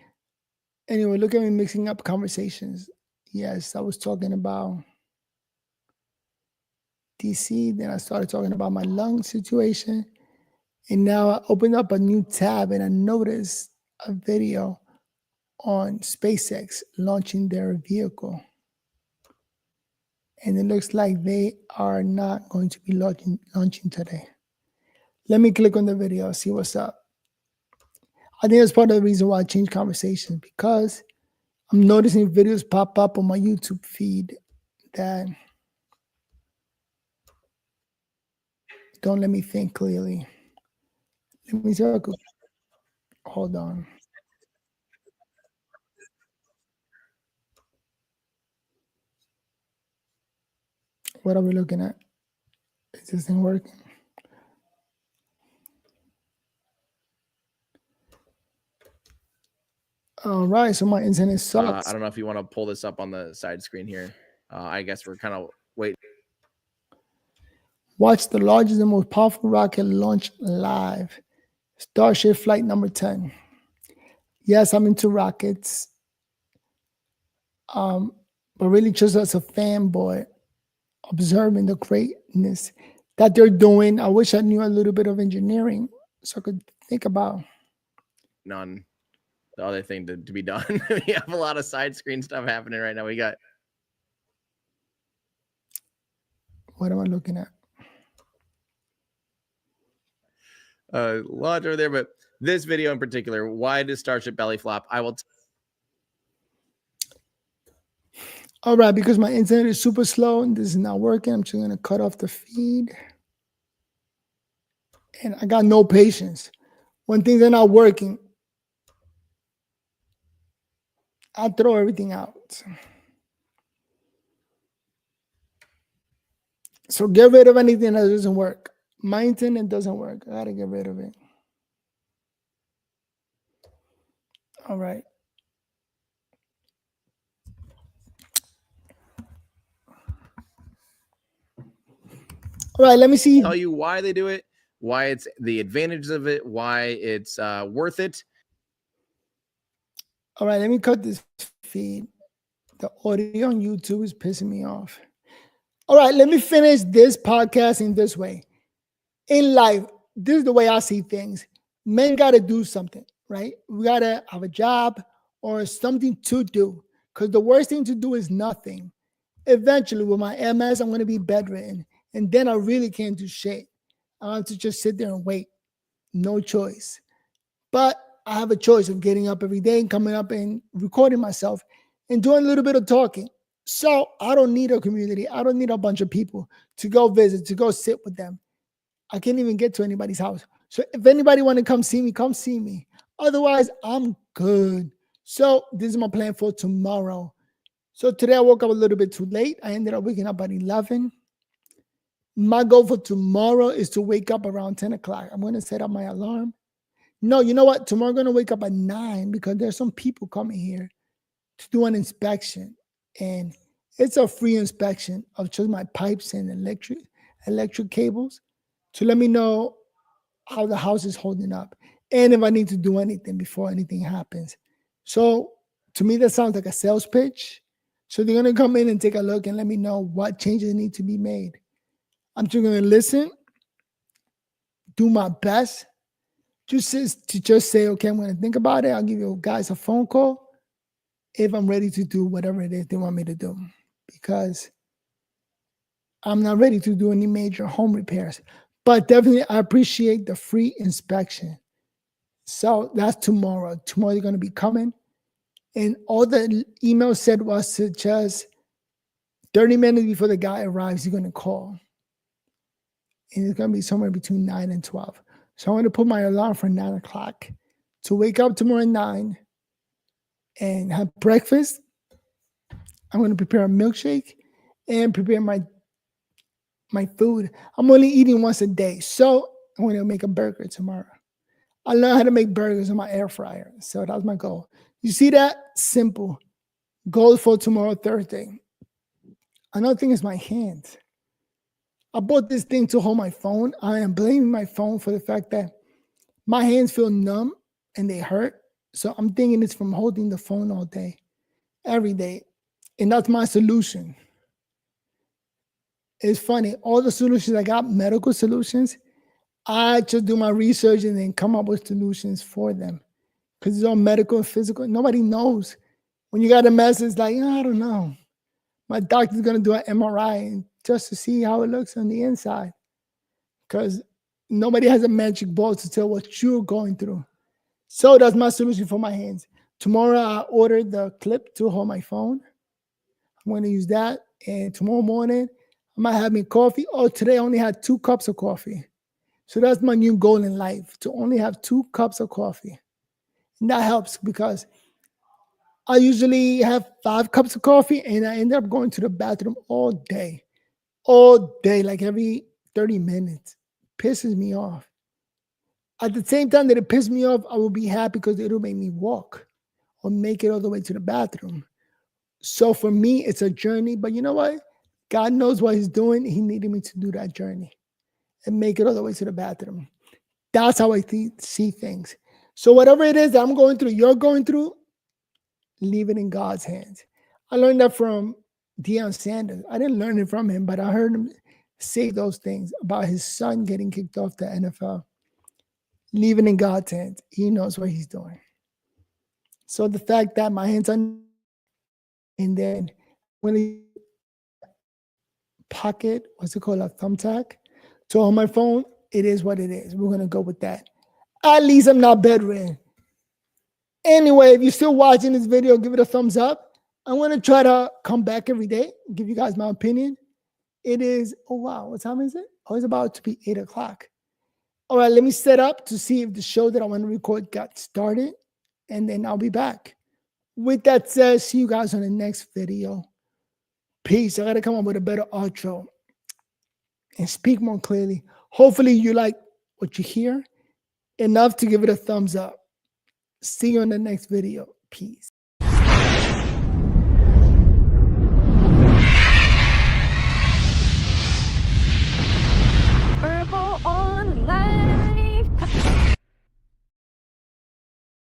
Anyway, look at me mixing up conversations. Yes, I was talking about DC. Then I started talking about my lung situation. And now I opened up a new tab and I noticed a video on SpaceX launching their vehicle. And it looks like they are not going to be launching today. Let me click on the video, see what's up. I think that's part of the reason why I changed conversations, because I'm noticing videos pop up on my YouTube feed that don't let me think clearly. Let me circle. Hold on. What are we looking at? Is this thing working? All right, so my internet sucks. I don't know if you want to pull this up on the side screen here. I guess we're kind of waiting. Watch the largest and most powerful rocket launch live. Starship flight number 10. Yes, I'm into rockets. But really just as a fanboy, observing the greatness that they're doing. I wish I knew a little bit of engineering so I could think about. On the other thing to be done. We have a lot of side screen stuff happening right now. We got. What am I looking at? Lot over there, but this video in particular, why does Starship belly flop? I will. All right, because my internet is super slow and this is not working, I'm just going to cut off the feed. And I got no patience. When things are not working, I throw everything out. So get rid of anything that doesn't work. My internet doesn't work. I gotta get rid of it. All right. All right, let me see. Tell you why they do it, why it's the advantages of it, why it's worth it. All right, let me cut this feed. The audio on YouTube is pissing me off. All right, let me finish this podcast in this way. In life, this is the way I see things. Men got to do something, right? We got to have a job or something to do, because the worst thing to do is nothing. Eventually, with my MS, I'm going to be bedridden, and then I really can't do shit. I have to just sit there and wait. No choice. But I have a choice of getting up every day and coming up and recording myself and doing a little bit of talking. So I don't need a community. I don't need a bunch of people to go visit, to go sit with them. I can't even get to anybody's house. So if anybody want to come see me, come see me. Otherwise, I'm good. So this is my plan for tomorrow. So today I woke up a little bit too late. I ended up waking up at 11. My goal for tomorrow is to wake up around 10 o'clock. I'm going to set up my alarm. No, you know what? Tomorrow I'm going to wake up at 9 because there's some people coming here to do an inspection. And it's a free inspection of just my pipes and electric cables to let me know how the house is holding up and if I need to do anything before anything happens. So to me, that sounds like a sales pitch. So they're going to come in and take a look and let me know what changes need to be made. I'm just going to listen, do my best, just say, okay, I'm going to think about it. I'll give you guys a phone call if I'm ready to do whatever it is they want me to do, because I'm not ready to do any major home repairs. But definitely, I appreciate the free inspection. So that's tomorrow. Tomorrow they're going to be coming. And all the email said was to just 30 minutes before the guy arrives, he's going to call. And it's going to be somewhere between 9 and 12. So I'm going to put my alarm for 9 o'clock to wake up tomorrow at 9 and have breakfast. I'm going to prepare a milkshake and prepare my food. I'm only eating once a day. So I'm going to make a burger tomorrow. I learned how to make burgers in my air fryer. So that's my goal. You see that? Simple. Goal for tomorrow, Thursday. Another thing is my hands. I bought this thing to hold my phone. I am blaming my phone for the fact that my hands feel numb and they hurt. So I'm thinking it's from holding the phone all day, every day. And that's my solution. It's funny. All the solutions I got, medical solutions, I just do my research and then come up with solutions for them. Because it's all medical and physical. Nobody knows. When you got a mess, it's like, I don't know. My doctor's going to do an MRI just to see how it looks on the inside. Because nobody has a magic ball to tell what you're going through. So that's my solution for my hands. Tomorrow, I ordered the clip to hold my phone. I'm going to use that. And tomorrow morning, I might have me coffee. Oh, today I only had 2 cups of coffee. So that's my new goal in life, to only have 2 cups of coffee. And that helps because I usually have 5 cups of coffee and I end up going to the bathroom all day, like every 30 minutes. Pisses me off. At the same time that it pisses me off, I will be happy because it'll make me walk or make it all the way to the bathroom. So for me, it's a journey, but you know what? God knows what he's doing. He needed me to do that journey and make it all the way to the bathroom. That's how I see things. So whatever it is that I'm going through, you're going through, leave it in God's hands. I learned that from Deion Sanders. I didn't learn it from him, but I heard him say those things about his son getting kicked off the NFL. Leave it in God's hands. He knows what he's doing. So the fact that my hands are, and then when he pocket, what's it called, a thumbtack, so on my phone, it is what it is. We're going to go with that. At least I'm not bedridden. Anyway, if you're still watching this video, give it a thumbs up. I'm going to try to come back every day, give you guys my opinion. It is, oh wow, what time is it? Oh, it's about to be 8 o'clock. All right, let me set up to see if the show that I want to record got started, and then I'll be back. With that said, see you guys on the next video. Peace. I got to come up with a better outro and speak more clearly. Hopefully you like what you hear enough to give it a thumbs up. See you on the next video. Peace.